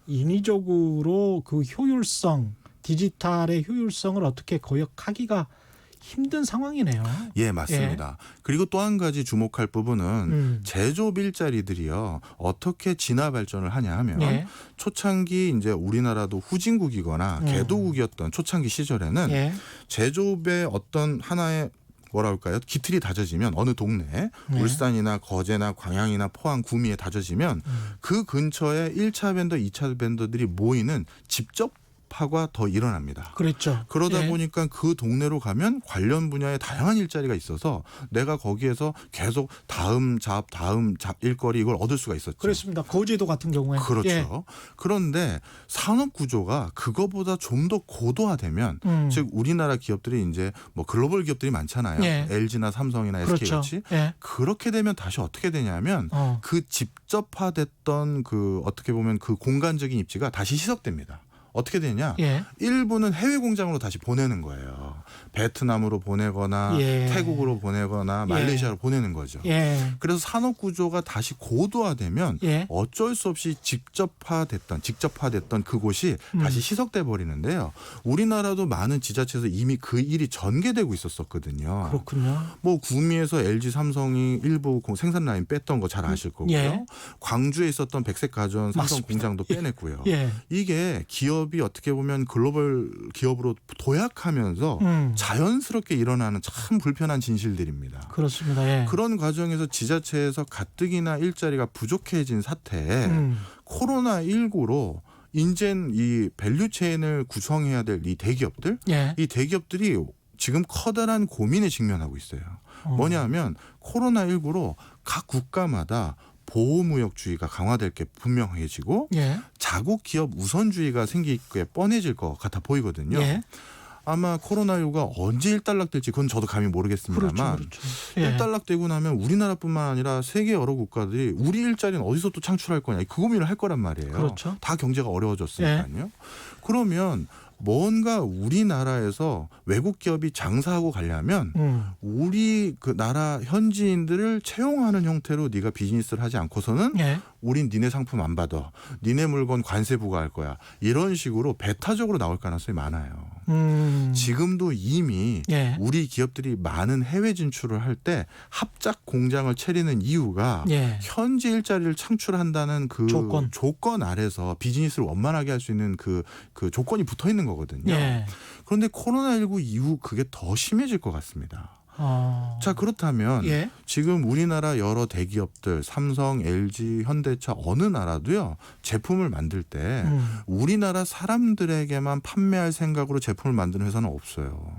인위적으로 그 효율성, 디지털의 효율성을 어떻게 거역하기가 힘든 상황이네요.
예, 맞습니다. 그리고 또 한 가지 주목할 부분은 제조업 일자리들이요. 어떻게 진화 발전을 하냐 하면
예.
초창기 이제 우리나라도 후진국이거나 개도국이었던 초창기 시절에는
예.
제조업의 어떤 하나의 뭐라 할까요? 기틀이 다져지면 어느 동네
네.
울산이나 거제나 광양이나 포항 구미에 다져지면 그 근처에 1차 벤더, 2차 벤더들이 모이는 집접화가 더 일어납니다.
그랬죠.
그러다
예.
보니까 그 동네로 가면 관련 분야의 다양한 일자리가 있어서 내가 거기에서 계속 다음 잡 일거리 이걸 얻을 수가 있었죠.
그렇습니다. 거제도 같은 경우에.
그렇죠.
예.
그런데 산업 구조가 그거보다 좀 더 고도화되면 즉 우리나라 기업들이 이제 뭐 글로벌 기업들이 많잖아요.
예.
LG나 삼성이나
그렇죠.
SK같이
예.
그렇게 되면 다시 어떻게 되냐면 그 집접화됐던 그 어떻게 보면 그 공간적인 입지가 다시 희석됩니다. 어떻게 되냐?
예.
일부는 해외 공장으로 다시 보내는 거예요. 베트남으로 보내거나
예.
태국으로 보내거나 말레이시아로 보내는 거죠.
예.
그래서 산업 구조가 다시 고도화되면
예.
어쩔 수 없이 직접화됐던 그곳이 다시 희석돼 버리는데요. 우리나라도 많은 지자체에서 이미 그 일이 전개되고 있었었거든요.
그렇군요.
뭐 구미에서 LG 삼성이 일부 생산 라인 뺐던 거 잘 아실 거고요.
예.
광주에 있었던 백색 가전 삼성
맞습니다.
공장도 빼냈고요.
예.
이게 기업이 어떻게 보면 글로벌 기업으로 도약하면서 자연스럽게 일어나는 참 불편한 진실들입니다.
그렇습니다. 예.
그런 과정에서 지자체에서 가뜩이나 일자리가 부족해진 사태에 코로나19로 인젠 이 밸류체인을 구성해야 될 이 대기업들,
예.
이 대기업들이 지금 커다란 고민에 직면하고 있어요. 뭐냐면 코로나19로 각 국가마다 보호무역주의가 강화될 게 분명해지고
예.
자국 기업 우선주의가 생길 게 뻔해질 것 같아 보이거든요.
예.
아마 코로나19가 언제 일단락될지 그건 저도 감히 모르겠습니다만
그렇죠. 예.
일단락되고 나면 우리나라뿐만 아니라 세계 여러 국가들이 우리 일자리는 어디서 또 창출할 거냐 그 고민을 할 거란 말이에요.
그렇죠.
다 경제가 어려워졌으니까요. 그러면 뭔가 우리나라에서 외국 기업이 장사하고 가려면 우리 그 나라 현지인들을 채용하는 형태로 네가 비즈니스를 하지 않고서는
예.
우린 니네 상품 안 받아. 니네 물건 관세 부과할 거야. 이런 식으로 배타적으로 나올 가능성이 많아요. 지금도 이미
예.
우리 기업들이 많은 해외 진출을 할 때 합작 공장을 차리는 이유가
예.
현지 일자리를 창출한다는 그 조건 아래서 비즈니스를 원만하게 할 수 있는 그 조건이 붙어 있는 거거든요.
예.
그런데 코로나19 이후 그게 더 심해질 것 같습니다. 자, 그렇다면
예.
지금 우리나라 여러 대기업들 삼성, LG, 현대차 어느 나라도요. 제품을 만들 때 우리나라 사람들에게만 판매할 생각으로 제품을 만드는 회사는 없어요.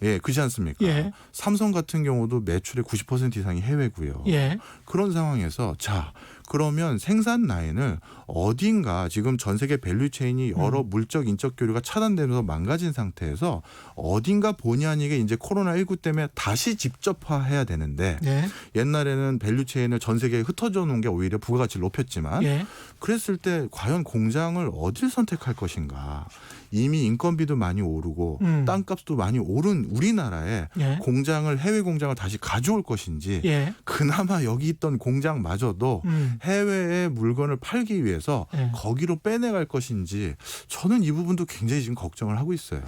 예, 그렇지 않습니까?
예.
삼성 같은 경우도 매출의 90% 이상이 해외고요.
예.
그런 상황에서 자, 그러면 생산 라인을 어딘가 지금 전 세계 밸류체인이 여러 물적 인적 교류가 차단되면서 망가진 상태에서 어딘가 본의 아니게 이제 코로나19 때문에 다시 집접화해야 되는데
예.
옛날에는 밸류체인을 전 세계에 흩어져 놓은 게 오히려 부가가치를 높였지만
예.
그랬을 때 과연 공장을 어딜 선택할 것인가. 이미 인건비도 많이 오르고 땅값도 많이 오른 우리나라에
예.
공장을 해외 공장을 다시 가져올 것인지
예.
그나마 여기 있던 공장마저도 해외에 물건을 팔기 위해서
예.
거기로 빼내갈 것인지 저는 이 부분도 굉장히 지금 걱정을 하고 있어요.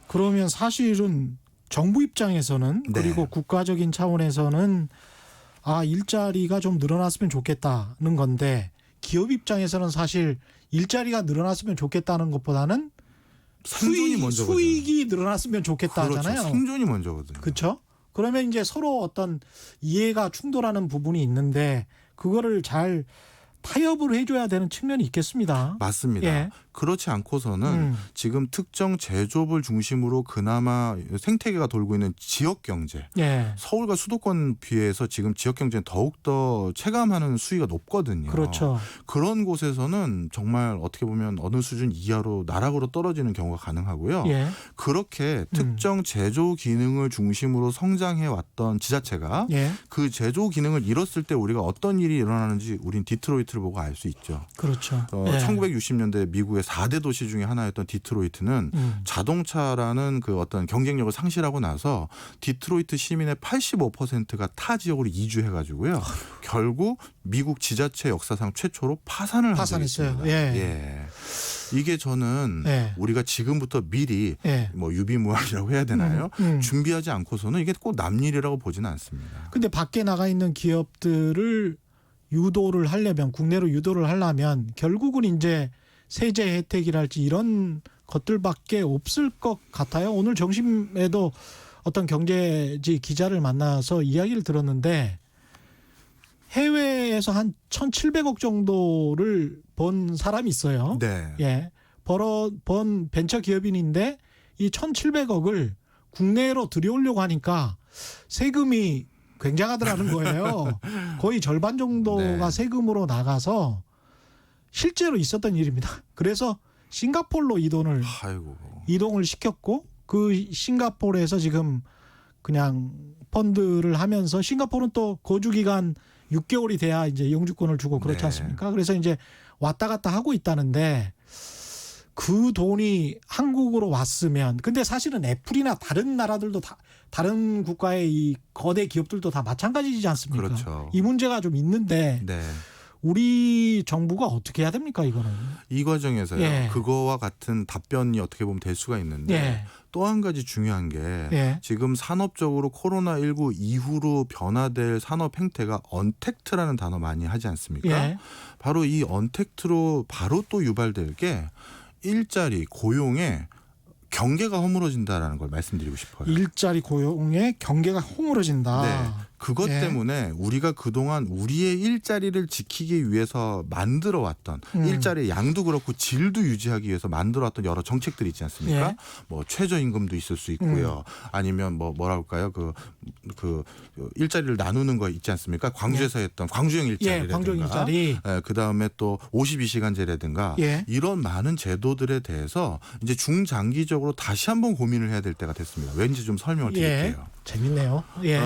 그러면 사실은 정부 입장에서는
네.
그리고 국가적인 차원에서는 일자리가 좀 늘어났으면 좋겠다는 건데 기업 입장에서는 사실 일자리가 늘어났으면 좋겠다는 것보다는
생존이 먼저거든요.
수익이 늘어났으면 좋겠다
그렇죠.
하잖아요.
생존이 먼저거든요.
그렇죠? 그러면 이제 서로 어떤 이해가 충돌하는 부분이 있는데 그거를 잘 타협을 해줘야 되는 측면이 있겠습니다.
맞습니다.
예.
그렇지 않고서는 지금 특정 제조업을 중심으로 그나마 생태계가 돌고 있는 지역 경제,
예.
서울과 수도권 비해서 지금 지역 경제는 더욱더 체감하는 수위가 높거든요.
그렇죠.
그런 곳에서는 정말 어떻게 보면 어느 수준 이하로 나락으로 떨어지는 경우가 가능하고요.
예.
그렇게 특정 제조 기능을 중심으로 성장해 왔던 지자체가
예.
그 제조 기능을 잃었을 때 우리가 어떤 일이 일어나는지 우린 디트로이트를 보고 알 수 있죠.
그렇죠. 예.
1960년대 미국의 4대 도시 중에 하나였던 디트로이트는 자동차라는 그 어떤 경쟁력을 상실하고 나서 디트로이트 시민의 85%가 타 지역으로 이주해가지고요. 결국 미국 지자체 역사상 최초로 파산을 한 적이
파산했어요.
있습니다.
예.
이게 저는
예.
우리가 지금부터 미리
예.
뭐 유비무환이라고 해야 되나요? 준비하지 않고서는 이게 꼭 남일이라고 보지는 않습니다.
근데 밖에 나가 있는 기업들을 유도를 하려면 국내로 유도를 하려면 결국은 이제 세제 혜택이랄지 이런 것들밖에 없을 것 같아요. 오늘 점심에도 어떤 경제지 기자를 만나서 이야기를 들었는데 해외에서 한 1,700억 정도를 번 사람이 있어요.
네.
예. 번 벤처 기업인인데 이 1,700억을 국내로 들여오려고 하니까 세금이 굉장하더라는 거예요. 거의 절반 정도가
네.
세금으로 나가서 실제로 있었던 일입니다. 그래서 싱가포르로 이동을 시켰고 그 싱가포르에서 지금 그냥 펀드를 하면서 싱가포르는 또 거주 기간 6개월이 돼야 이제 영주권을 주고 그렇지
네.
않습니까? 그래서 이제 왔다 갔다 하고 있다는데 그 돈이 한국으로 왔으면 근데 사실은 애플이나 다른 나라들도 다른 국가의 이 거대 기업들도 다 마찬가지지 않습니까?
그렇죠.
이 문제가 좀 있는데
네.
우리 정부가 어떻게 해야 됩니까 이거는?
이 과정에서요.
예.
그거와 같은 답변이 어떻게 보면 될 수가 있는데
예.
또 한 가지 중요한 게
예.
지금 산업적으로 코로나19 이후로 변화될 산업 행태가 언택트라는 단어 많이 하지 않습니까?
예.
바로 이 언택트로 바로 또 유발될 게 일자리, 고용에 경계가 허물어진다라는 걸 말씀드리고 싶어요.
일자리 고용의 경계가 허물어진다.
네. 그것
예.
때문에 우리가 그동안 우리의 일자리를 지키기 위해서 만들어왔던 일자리의 양도 그렇고 질도 유지하기 위해서 만들어왔던 여러 정책들이 있지 않습니까?
예.
뭐 최저임금도 있을 수 있고요. 아니면 뭐라 할까요? 그 일자리를 나누는 거 있지 않습니까? 광주에서 했던 광주형 일자리라든가.
예, 광주형 일자리.
그다음에 또 52시간제라든가
예.
이런 많은 제도들에 대해서 이제 중장기적으로 다시 한번 고민을 해야 될 때가 됐습니다. 왠지 좀 설명을 드릴게요.
예. 재밌네요. 예.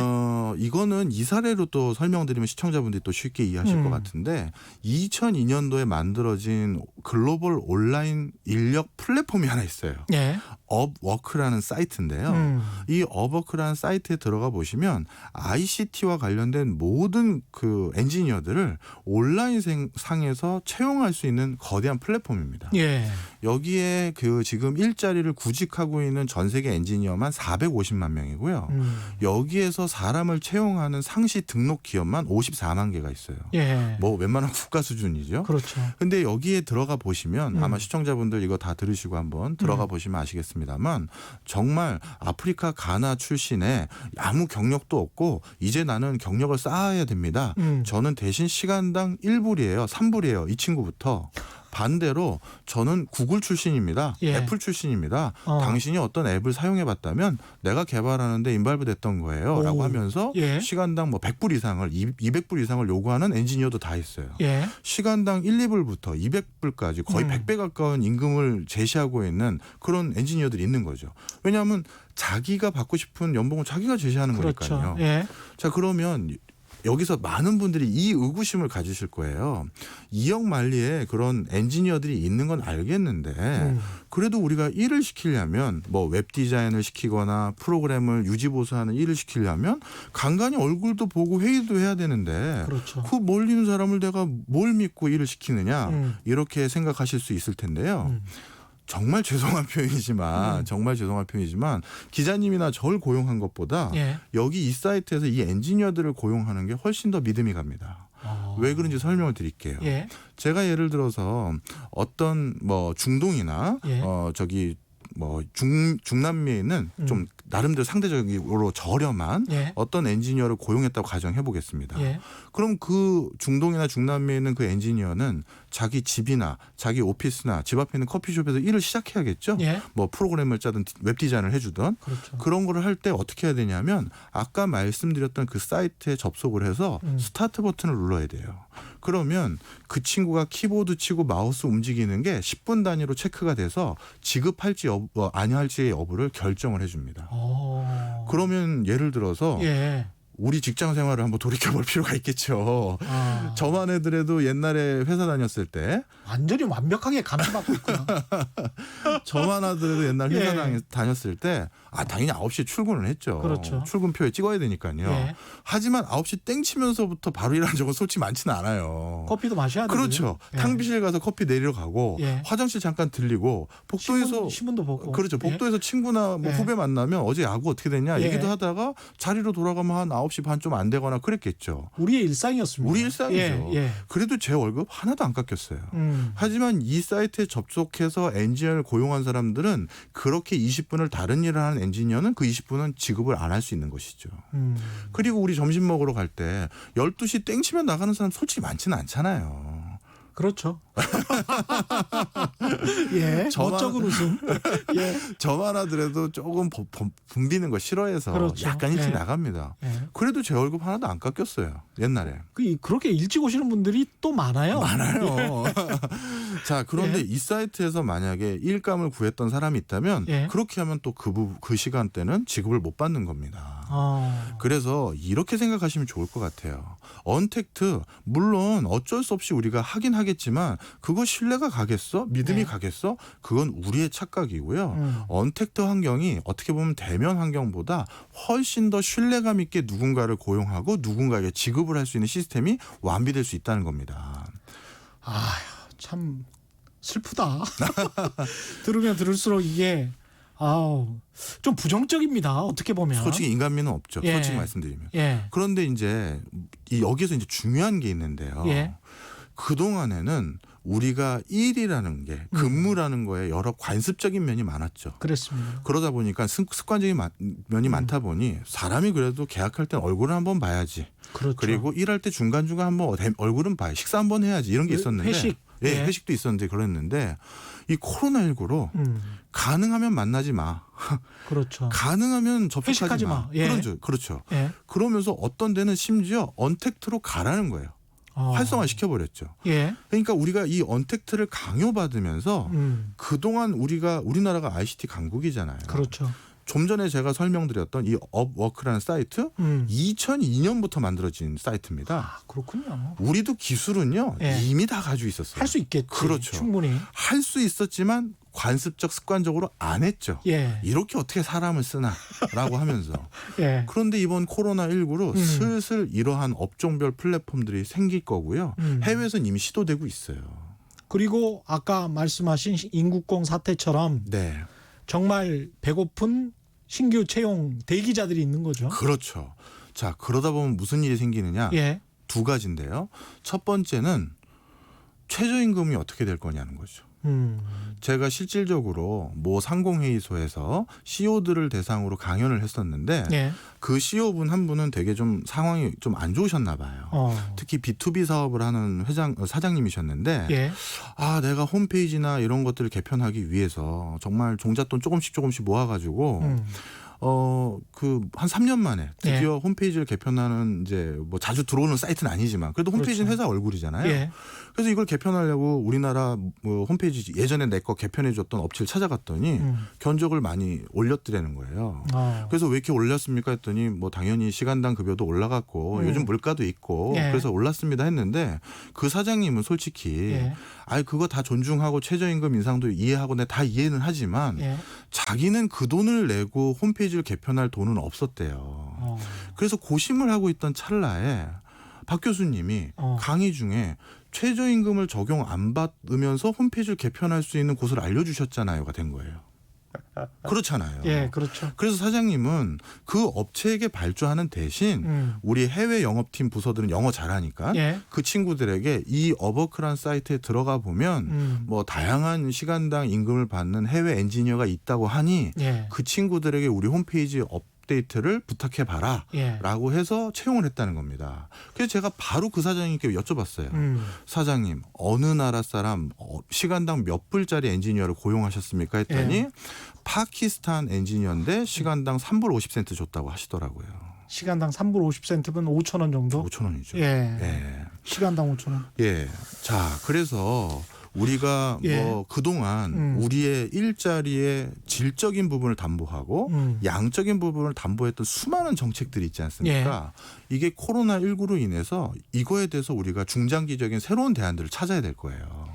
이거는 이 사례로 또 설명드리면 시청자분들이 또 쉽게 이해하실 것 같은데 2002년도에 만들어진 글로벌 온라인 인력 플랫폼이 하나 있어요.
예.
업워크라는 사이트인데요. 이 업워크라는 사이트에 들어가 보시면 ICT와 관련된 모든 그 엔지니어들을 온라인 상에서 채용할 수 있는 거대한 플랫폼입니다.
예.
여기에 그 지금 일자리를 구직하고 있는 전 세계 엔지니어만 450만 명이고요. 여기에서 사람을 채용하는 상시 등록 기업만 54만 개가 있어요.
예.
뭐 웬만한 국가 수준이죠.
그렇죠.
근데 여기에 들어가 보시면 아마 시청자분들 이거 다 들으시고 한번 들어가 보시면 아시겠습니다만 정말 아프리카 가나 출신의 아무 경력도 없고 이제 나는 경력을 쌓아야 됩니다. 저는 대신 시간당 1불이에요. 3불이에요. 이 친구부터 반대로 저는 구글 출신입니다.
예.
애플 출신입니다. 당신이 어떤 앱을 사용해봤다면 내가 개발하는데 인발부 됐던 거예요.
오.
라고 하면서
예.
시간당 뭐 100불 이상을 200불 이상을 요구하는 엔지니어도 다 있어요.
예.
시간당 1, 2불부터 200불까지 거의 100배 가까운 임금을 제시하고 있는 그런 엔지니어들이 있는 거죠. 왜냐하면 자기가 받고 싶은 연봉을 자기가 제시하는
그렇죠.
거니까요.
예.
자, 그러면 여기서 많은 분들이 이 의구심을 가지실 거예요. 2억 만리에 그런 엔지니어들이 있는 건 알겠는데 그래도 우리가 일을 시키려면 뭐 웹 디자인을 시키거나 프로그램을 유지보수하는 일을 시키려면 간간히 얼굴도 보고 회의도 해야 되는데
그렇죠.
그 몰리는 사람을 내가 뭘 믿고 일을 시키느냐 이렇게 생각하실 수 있을 텐데요. 정말 죄송한 표현이지만 기자님이나 저를 고용한 것보다
예.
여기 이 사이트에서 이 엔지니어들을 고용하는 게 훨씬 더 믿음이 갑니다. 왜 그런지 설명을 드릴게요.
예.
제가 예를 들어서 어떤 뭐 중동이나
예.
저기 뭐 중남미에 있는 좀 나름대로 상대적으로 저렴한
예.
어떤 엔지니어를 고용했다고 가정해 보겠습니다.
예.
그럼 그 중동이나 중남미에 있는 그 엔지니어는 자기 집이나 자기 오피스나 집 앞에 있는 커피숍에서 일을 시작해야겠죠.
예.
뭐 프로그램을 짜든 웹 디자인을 해주든
그렇죠.
그런 거를 할 때 어떻게 해야 되냐면 아까 말씀드렸던 그 사이트에 접속을 해서 스타트 버튼을 눌러야 돼요. 그러면 그 친구가 키보드 치고 마우스 움직이는 게 10분 단위로 체크가 돼서 지급할지 아니할지의 여부를 결정을 해줍니다. 그러면 예를 들어서
예.
우리 직장 생활을 한번 돌이켜볼 필요가 있겠죠. 저만 해더라도 옛날에 회사 다녔을 때
완전히 완벽하게 감시받고 있구나.
저만 하더라도 옛날 회사
예.
다녔을 때 당연히 9시에 출근을 했죠.
그렇죠.
출근표에 찍어야 되니까요.
예.
하지만 9시 땡 치면서부터 바로 일하는 적은 솔직히 많지는 않아요.
커피도 마셔야 되고.
그렇죠.
예.
탕비실 가서 커피 내리러 가고
예.
화장실 잠깐 들리고 복도에서
신문도 보고.
그렇죠.
예.
복도에서 친구나 뭐
예.
후배 만나면 어제 야구 어떻게 됐냐
예.
얘기도 하다가 자리로 돌아가면 한 9시 반 좀 안 되거나 그랬겠죠.
우리의 일상이었습니다.
우리 일상이죠.
예. 예.
그래도 제 월급 하나도 안 깎였어요. 하지만 이 사이트에 접속해서 엔지니어를 고용한 사람들은 그렇게 20분을 다른 일을 하는 엔지니어는 그 20분은 지급을 안 할 수 있는 것이죠. 그리고 우리 점심 먹으러 갈 때 12시 땡치면 나가는 사람 솔직히 많지는 않잖아요.
그렇죠. 예. 멋쩍은 웃음. 예.
저만 하더라도 조금 붐비는 거 싫어해서
그렇죠.
약간 일찍
예.
나갑니다.
예.
그래도 제 월급 하나도 안 깎였어요. 옛날에.
그렇게 일찍 오시는 분들이 또 많아요.
많아요. 자, 그런데
예.
이 사이트에서 만약에 일감을 구했던 사람이 있다면
예.
그렇게 하면 또 그 시간대는 지급을 못 받는 겁니다. 그래서 이렇게 생각하시면 좋을 것 같아요. 언택트 물론 어쩔 수 없이 우리가 하긴 하겠지만 그거 신뢰가 가겠어? 믿음이
네.
가겠어? 그건 우리의 착각이고요. 언택트 환경이 어떻게 보면 대면 환경보다 훨씬 더 신뢰감 있게 누군가를 고용하고 누군가에게 지급을 할 수 있는 시스템이 완비될 수 있다는 겁니다.
참 슬프다. 들으면 들을수록 이게 좀 부정적입니다. 어떻게 보면.
솔직히 인간미는 없죠.
예.
솔직히 말씀드리면.
예.
그런데 이제 여기서 이제 중요한 게 있는데요.
예.
그동안에는 우리가 일이라는 게 근무라는 거에 여러 관습적인 면이 많았죠.
그렇습니다.
그러다 보니까 습관적인 면이 많다 보니 사람이 그래도 계약할 땐 얼굴을 한번 봐야지.
그렇죠.
그리고 일할 때 중간중간 한번 얼굴은 봐야 식사 한번 해야지 이런 게 있었는데
회식.
예,
예.
회식도 있었는데 그랬는데 이 코로나19로 가능하면 만나지 마.
그렇죠.
가능하면 접촉하지
회식하지
마.
마. 예.
그렇죠.
예.
그러면서 어떤 데는 심지어 언택트로 가라는 거예요. 활성화 시켜버렸죠.
예.
그러니까 우리가 이 언택트를 강요받으면서 그동안 우리나라가 ICT 강국이잖아요.
그렇죠.
좀 전에 제가 설명드렸던 이 업워크라는 사이트 2002년부터 만들어진 사이트입니다.
그렇군요.
우리도 기술은요
예.
이미 다 가지고 있었어요.
할 수 있겠지.
그렇죠.
충분히.
할 수 있었지만 관습적 습관적으로 안 했죠.
예.
이렇게 어떻게 사람을 쓰나라고 하면서.
예.
그런데 이번 코로나19로 슬슬 이러한 업종별 플랫폼들이 생길 거고요. 해외에서는 이미 시도되고 있어요.
그리고 아까 말씀하신 인국공 사태처럼
네.
정말 배고픈 신규 채용 대기자들이 있는 거죠.
그렇죠. 자, 그러다 보면 무슨 일이 생기느냐.
예.
두 가지인데요. 첫 번째는 최저임금이 어떻게 될 거냐는 거죠. 제가 실질적으로 모 상공회의소에서 CEO들을 대상으로 강연을 했었는데
예.
그 CEO분 한 분은 되게 좀 상황이 좀 안 좋으셨나 봐요. 특히 B2B 사업을 하는 사장님이셨는데
예.
내가 홈페이지나 이런 것들을 개편하기 위해서 정말 종잣돈 조금씩 모아가지고 한 3년 만에 드디어 홈페이지를 개편하는 이제 뭐 자주 들어오는 사이트는 아니지만 그래도 홈페이지는
그렇죠.
회사 얼굴이잖아요.
예.
그래서 이걸 개편하려고 우리나라 뭐 홈페이지 예전에 내 거 개편해줬던 업체를 찾아갔더니 견적을 많이 올렸더라는 거예요. 그래서 왜 이렇게 올렸습니까 했더니 뭐 당연히 시간당 급여도 올라갔고 요즘 물가도 있고 그래서 올랐습니다 했는데 그 사장님은 솔직히 그거 다 존중하고 최저임금 인상도 이해하고 내가 다 이해는 하지만 자기는 그 돈을 내고 홈페이지를 개편할 돈은 없었대요. 그래서 고심을 하고 있던 찰나에 박 교수님이 강의 중에 최저임금을 적용 안 받으면서 홈페이지를 개편할 수 있는 곳을 알려주셨잖아요가 된 거예요. 그렇잖아요.
예, 그렇죠.
그래서 사장님은 그 업체에게 발주하는 대신 우리 해외 영업팀 부서들은 영어 잘하니까 그 친구들에게 이 어버크란 사이트에 들어가 보면 뭐 다양한 시간당 임금을 받는 해외 엔지니어가 있다고 하니 그 친구들에게 우리 홈페이지 업데이트를 부탁해봐라 라고 해서 채용을 했다는 겁니다. 그래서 제가 바로 그 사장님께 여쭤봤어요. 사장님 어느 나라 사람 시간당 몇 불짜리 엔지니어를 고용하셨습니까 했더니 파키스탄 엔지니어인데 시간당 3불 50센트 줬다고 하시더라고요.
시간당 3불 50센트면 5천 원 정도?
5천 원이죠.
시간당 5천 원.
자, 그래서 우리가 뭐 그동안 우리의 일자리의 질적인 부분을 담보하고 양적인 부분을 담보했던 수많은 정책들이 있지 않습니까? 이게 코로나19로 인해서 이거에 대해서 우리가 중장기적인 새로운 대안들을 찾아야 될 거예요.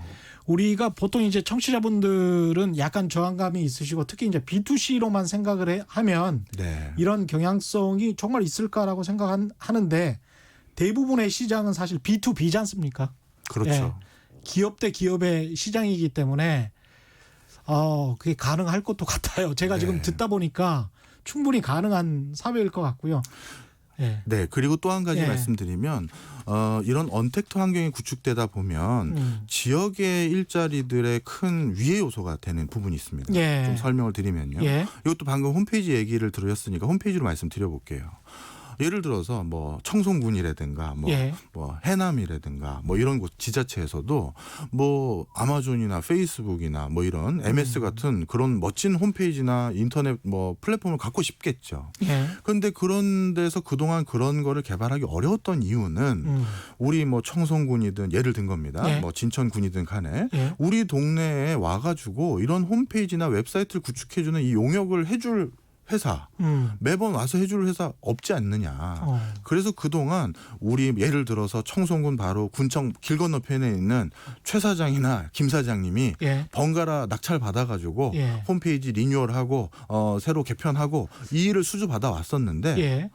우리가 보통 이제 청취자분들은 약간 저항감이 있으시고 특히 이제 B2C로만 생각을 하면 이런 경향성이 정말 있을까라고 생각하는데 대부분의 시장은 사실 B2B지 않습니까?
그렇죠.
기업 대 기업의 시장이기 때문에 그게 가능할 것도 같아요. 제가 지금 듣다 보니까 충분히 가능한 사회일 것 같고요.
그리고 또 한 가지 말씀드리면 이런 언택트 환경이 구축되다 보면 지역의 일자리들의 큰 위해 요소가 되는 부분이 있습니다. 좀 설명을 드리면요. 이것도 방금 홈페이지 얘기를 들으셨으니까 홈페이지로 말씀드려볼게요. 예를 들어서 뭐 청송군이라든가 뭐 해남이라든가 뭐 이런 곳 지자체에서도 뭐 아마존이나 페이스북이나 뭐 이런 MS 같은 그런 멋진 홈페이지나 인터넷 뭐 플랫폼을 갖고 싶겠죠. 그런데 그런 데서 그동안 그런 거를 개발하기 어려웠던 이유는 우리 뭐 청송군이든 예를 든 겁니다. 뭐 진천군이든 간에 우리 동네에 와가지고 이런 홈페이지나 웹사이트를 구축해주는 이 용역을 해줄 회사 매번 와서 해줄 회사 없지 않느냐. 그래서 그동안 우리 예를 들어서 청송군 바로 군청 길 건너편에 있는 최 사장이나 김 사장님이 번갈아 낙찰 받아가지고 홈페이지 리뉴얼하고 새로 개편하고 이 일을 수주받아 왔었는데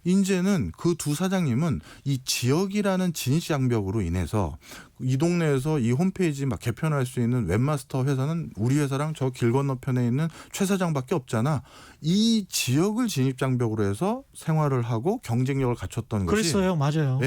이제는 그 두 사장님은 이 지역이라는 진시장벽으로 인해서 이 동네에서 이 홈페이지 막 개편할 수 있는 웹마스터 회사는 우리 회사랑 저 길 건너편에 있는 최 사장밖에 없잖아. 이 지역을 진입장벽으로 해서 생활을 하고 경쟁력을 갖췄던 것이
그랬어요. 맞아요.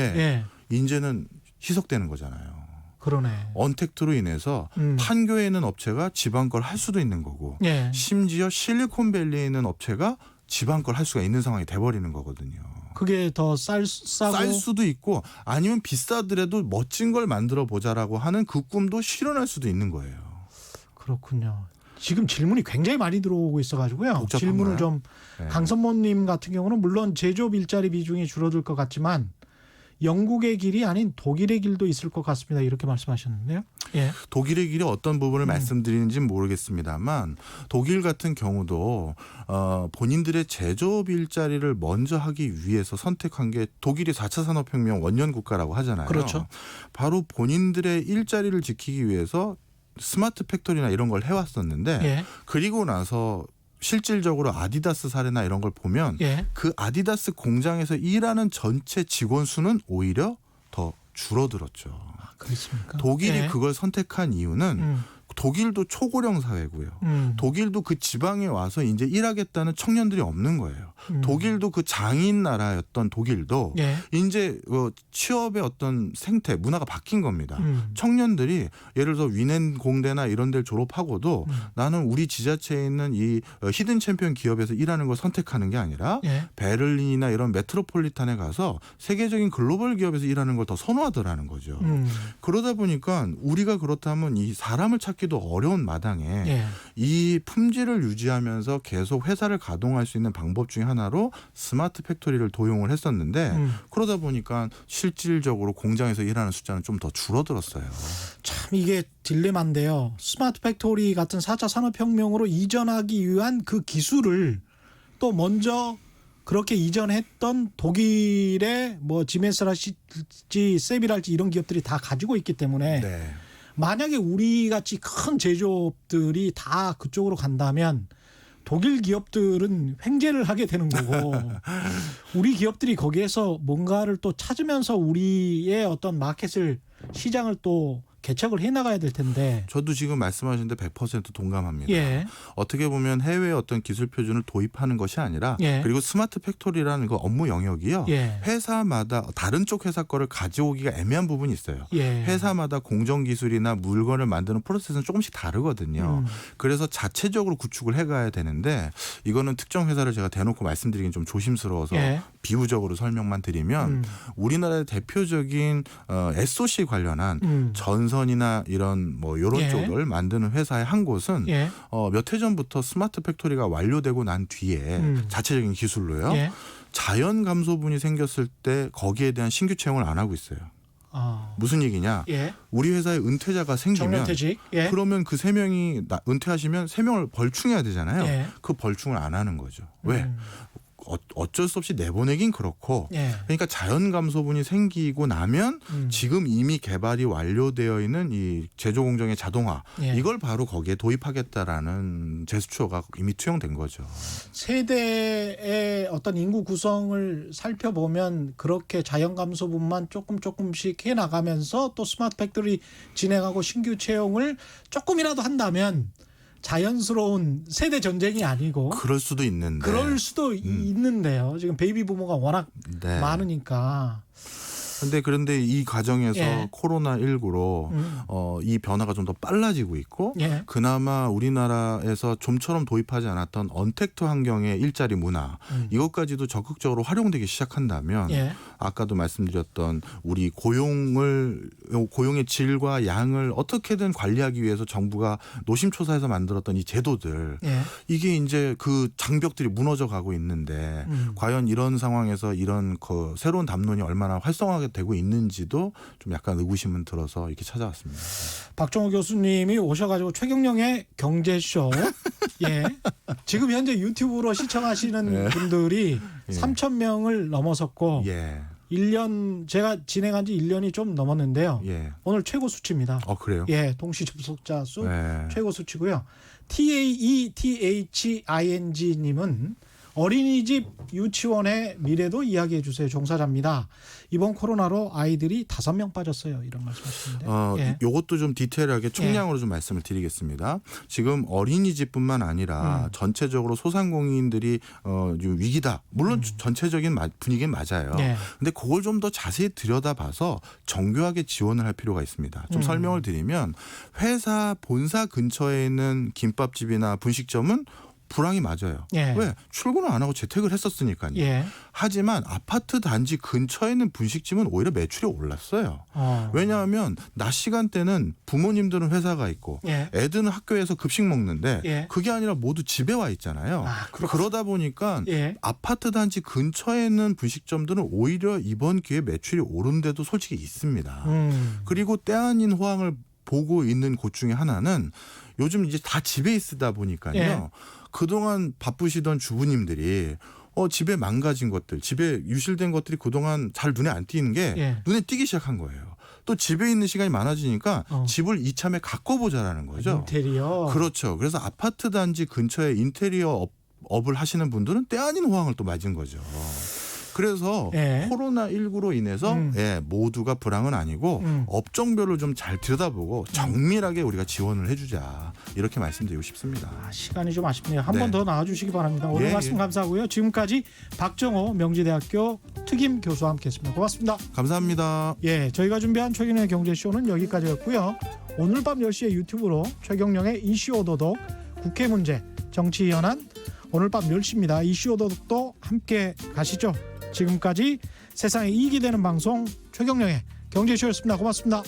이제는 희석되는 거잖아요.
그러네.
언택트로 인해서 판교에 있는 업체가 지방 걸 할 수도 있는 거고 심지어 실리콘밸리에 있는 업체가 지방 걸 할 수가 있는 상황이 돼버리는 거거든요.
그게 더 싸고
쌀 수도 있고 아니면 비싸더라도 멋진 걸 만들어 보자라고 하는 그 꿈도 실현할 수도 있는 거예요.
그렇군요. 지금 질문이 굉장히 많이 들어오고 있어가지고요.
복잡한가요?
질문을 좀 강선모님 같은 경우는 물론 제조업 일자리 비중이 줄어들 것 같지만 영국의 길이 아닌 독일의 길도 있을 것 같습니다. 이렇게 말씀하셨는데요.
독일의 길이 어떤 부분을 말씀드리는지는 모르겠습니다만 독일 같은 경우도 본인들의 제조업 일자리를 먼저 하기 위해서 선택한 게 독일이 4차 산업혁명 원년 국가라고 하잖아요.
그렇죠.
바로 본인들의 일자리를 지키기 위해서 스마트 팩토리나 이런 걸 해왔었는데 그리고 나서 실질적으로 아디다스 사례나 이런 걸 보면 그 아디다스 공장에서 일하는 전체 직원 수는 오히려 더 줄어들었죠.
그렇습니까?
독일이 그걸 선택한 이유는 독일도 초고령 사회고요. 독일도 그 지방에 와서 이제 일하겠다는 청년들이 없는 거예요. 독일도 그 장인 나라였던 독일도
예.
이제 취업의 어떤 생태, 문화가 바뀐 겁니다. 청년들이 예를 들어 위넨 공대나 이런 데를 졸업하고도 나는 우리 지자체에 있는 이 히든 챔피언 기업에서 일하는 걸 선택하는 게 아니라
예.
베를린이나 이런 메트로폴리탄에 가서 세계적인 글로벌 기업에서 일하는 걸 더 선호하더라는 거죠. 그러다 보니까 우리가 그렇다면 이 사람을 찾기도 어려운 마당에
예.
이 품질을 유지하면서 계속 회사를 가동할 수 있는 방법 중에 하나로 스마트 팩토리를 도용을 했었는데 그러다 보니까 실질적으로 공장에서 일하는 숫자는 좀 더 줄어들었어요.
참 이게 딜레마인데요. 스마트 팩토리 같은 4차 산업혁명으로 이전하기 위한 그 기술을 또 먼저 그렇게 이전했던 독일의 뭐 지메스랄지 세비랄지 이런 기업들이 다 가지고 있기 때문에
네.
만약에 우리 같이 큰 제조업들이 다 그쪽으로 간다면 독일 기업들은 횡재를 하게 되는 거고 우리 기업들이 거기에서 뭔가를 또 찾으면서 우리의 어떤 마켓을 시장을 또 개척을 해나가야 될 텐데.
저도 지금 말씀하신 데 100% 동감합니다.
예.
어떻게 보면 해외의 어떤 기술 표준을 도입하는 것이 아니라
예.
그리고 스마트 팩토리라는 그 업무 영역이요.
예.
회사마다 다른 쪽 회사 거를 가져오기가 애매한 부분이 있어요.
예.
회사마다 공정 기술이나 물건을 만드는 프로세스는 조금씩 다르거든요. 그래서 자체적으로 구축을 해가야 되는데 이거는 특정 회사를 제가 대놓고 말씀드리긴 좀 조심스러워서
예.
비유적으로 설명만 드리면 우리나라의 대표적인 SOC 관련한 전선이나 이런 뭐 이런
예.
쪽을 만드는 회사의 한 곳은
예.
몇 해 전부터 스마트 팩토리가 완료되고 난 뒤에 자체적인 기술로요.
예.
자연 감소분이 생겼을 때 거기에 대한 신규 채용을 안 하고 있어요.
아.
무슨 얘기냐?
예.
우리 회사에 은퇴자가 생기면
정년퇴직. 예.
그러면 그 3명이 은퇴하시면 3명을 벌충해야 되잖아요.
예.
그 벌충을 안 하는 거죠. 왜? 어쩔 수 없이 내보내긴 그렇고
예.
그러니까 자연 감소분이 생기고 나면 지금 이미 개발이 완료되어 있는 이 제조 공정의 자동화
예.
이걸 바로 거기에 도입하겠다라는 제스처가 이미 투영된 거죠.
세대의 어떤 인구 구성을 살펴보면 그렇게 자연 감소분만 조금씩 해 나가면서 또 스마트 팩토리 진행하고 신규 채용을 조금이라도 한다면 자연스러운 세대 전쟁이 아니고
그럴 수도 있는데.
그럴 수도 있는데요. 지금 베이비 부모가 워낙
네.
많으니까.
그런데 이 과정에서
예.
코로나19로 이 변화가 좀 더 빨라지고 있고
예.
그나마 우리나라에서 좀처럼 도입하지 않았던 언택트 환경의 일자리 문화 이것까지도 적극적으로 활용되기 시작한다면
예.
아까도 말씀드렸던 우리 고용의 질과 양을 어떻게든 관리하기 위해서 정부가 노심초사해서 만들었던 이 제도들
예.
이게 이제 그 장벽들이 무너져 가고 있는데 과연 이런 상황에서 이런 그 새로운 담론이 얼마나 활성화가 되고 있는지도 좀 약간 의구심은 들어서 이렇게 찾아왔습니다.
박종호 교수님이 오셔가지고 최경영의 경제쇼 예. 지금 현재 유튜브로 시청하시는 분들이 3,000명을 넘어섰고
예.
1년 제가 진행한 지 1년이 좀 넘었는데요.
예.
오늘 최고 수치입니다.
그래요?
예, 동시 접속자 수
네.
최고 수치고요. TAETHING님은 어린이집 유치원의 미래도 이야기해 주세요. 종사자입니다. 이번 코로나로 아이들이 5명 빠졌어요. 이런 말씀하시는데. 예.
요것도 좀 디테일하게 총량으로 좀 말씀을 드리겠습니다. 지금 어린이집뿐만 아니라 전체적으로 소상공인들이 좀 위기다. 물론 전체적인 분위기는 맞아요.
예.
근데 그걸 좀 더 자세히 들여다봐서 정교하게 지원을 할 필요가 있습니다. 좀 설명을 드리면 회사 본사 근처에 있는 김밥집이나 분식점은 불황이 맞아요.
예.
왜? 출근을 안 하고 재택을 했었으니까요.
예.
하지만 아파트 단지 근처에 있는 분식집은 오히려 매출이 올랐어요. 왜냐하면 낮 시간대는 부모님들은 회사가 있고
예.
애들은 학교에서 급식 먹는데
예.
그게 아니라 모두 집에 와 있잖아요. 그러다 보니까
예.
아파트 단지 근처에 있는 분식점들은 오히려 이번 기회에 매출이 오른 데도 솔직히 있습니다. 그리고 때 아닌 호황을 보고 있는 곳 중에 하나는 요즘 이제 다 집에 있다 보니까요.
예.
그동안 바쁘시던 주부님들이 집에 망가진 것들, 집에 유실된 것들이 그동안 잘 눈에 안 띄는 게
예.
눈에 띄기 시작한 거예요. 또 집에 있는 시간이 많아지니까 집을 이참에 가꿔보자라는 거죠.
인테리어.
그렇죠. 그래서 아파트 단지 근처에 인테리어 업을 하시는 분들은 때 아닌 호황을 또 맞은 거죠. 그래서
예.
코로나19로 인해서 예, 모두가 불황은 아니고 업종별로 좀 잘 들여다보고 정밀하게 우리가 지원을 해주자 이렇게 말씀드리고 싶습니다.
시간이 좀 아쉽네요. 한
네.
번 더 나와주시기 바랍니다. 오늘
예,
말씀
예.
감사하고요. 지금까지 박정호 명지대학교 특임 교수와 함께했습니다. 고맙습니다.
감사합니다.
예, 저희가 준비한 최경영의 경제쇼는 여기까지였고요. 오늘 밤 10시에 유튜브로 최경영의 이슈 오도독, 국회 문제, 정치 현안, 오늘 밤 10시입니다. 이슈 오도독도 함께 가시죠. 지금까지 세상에 이익이 되는 방송 최경영의 경제쇼였습니다. 고맙습니다.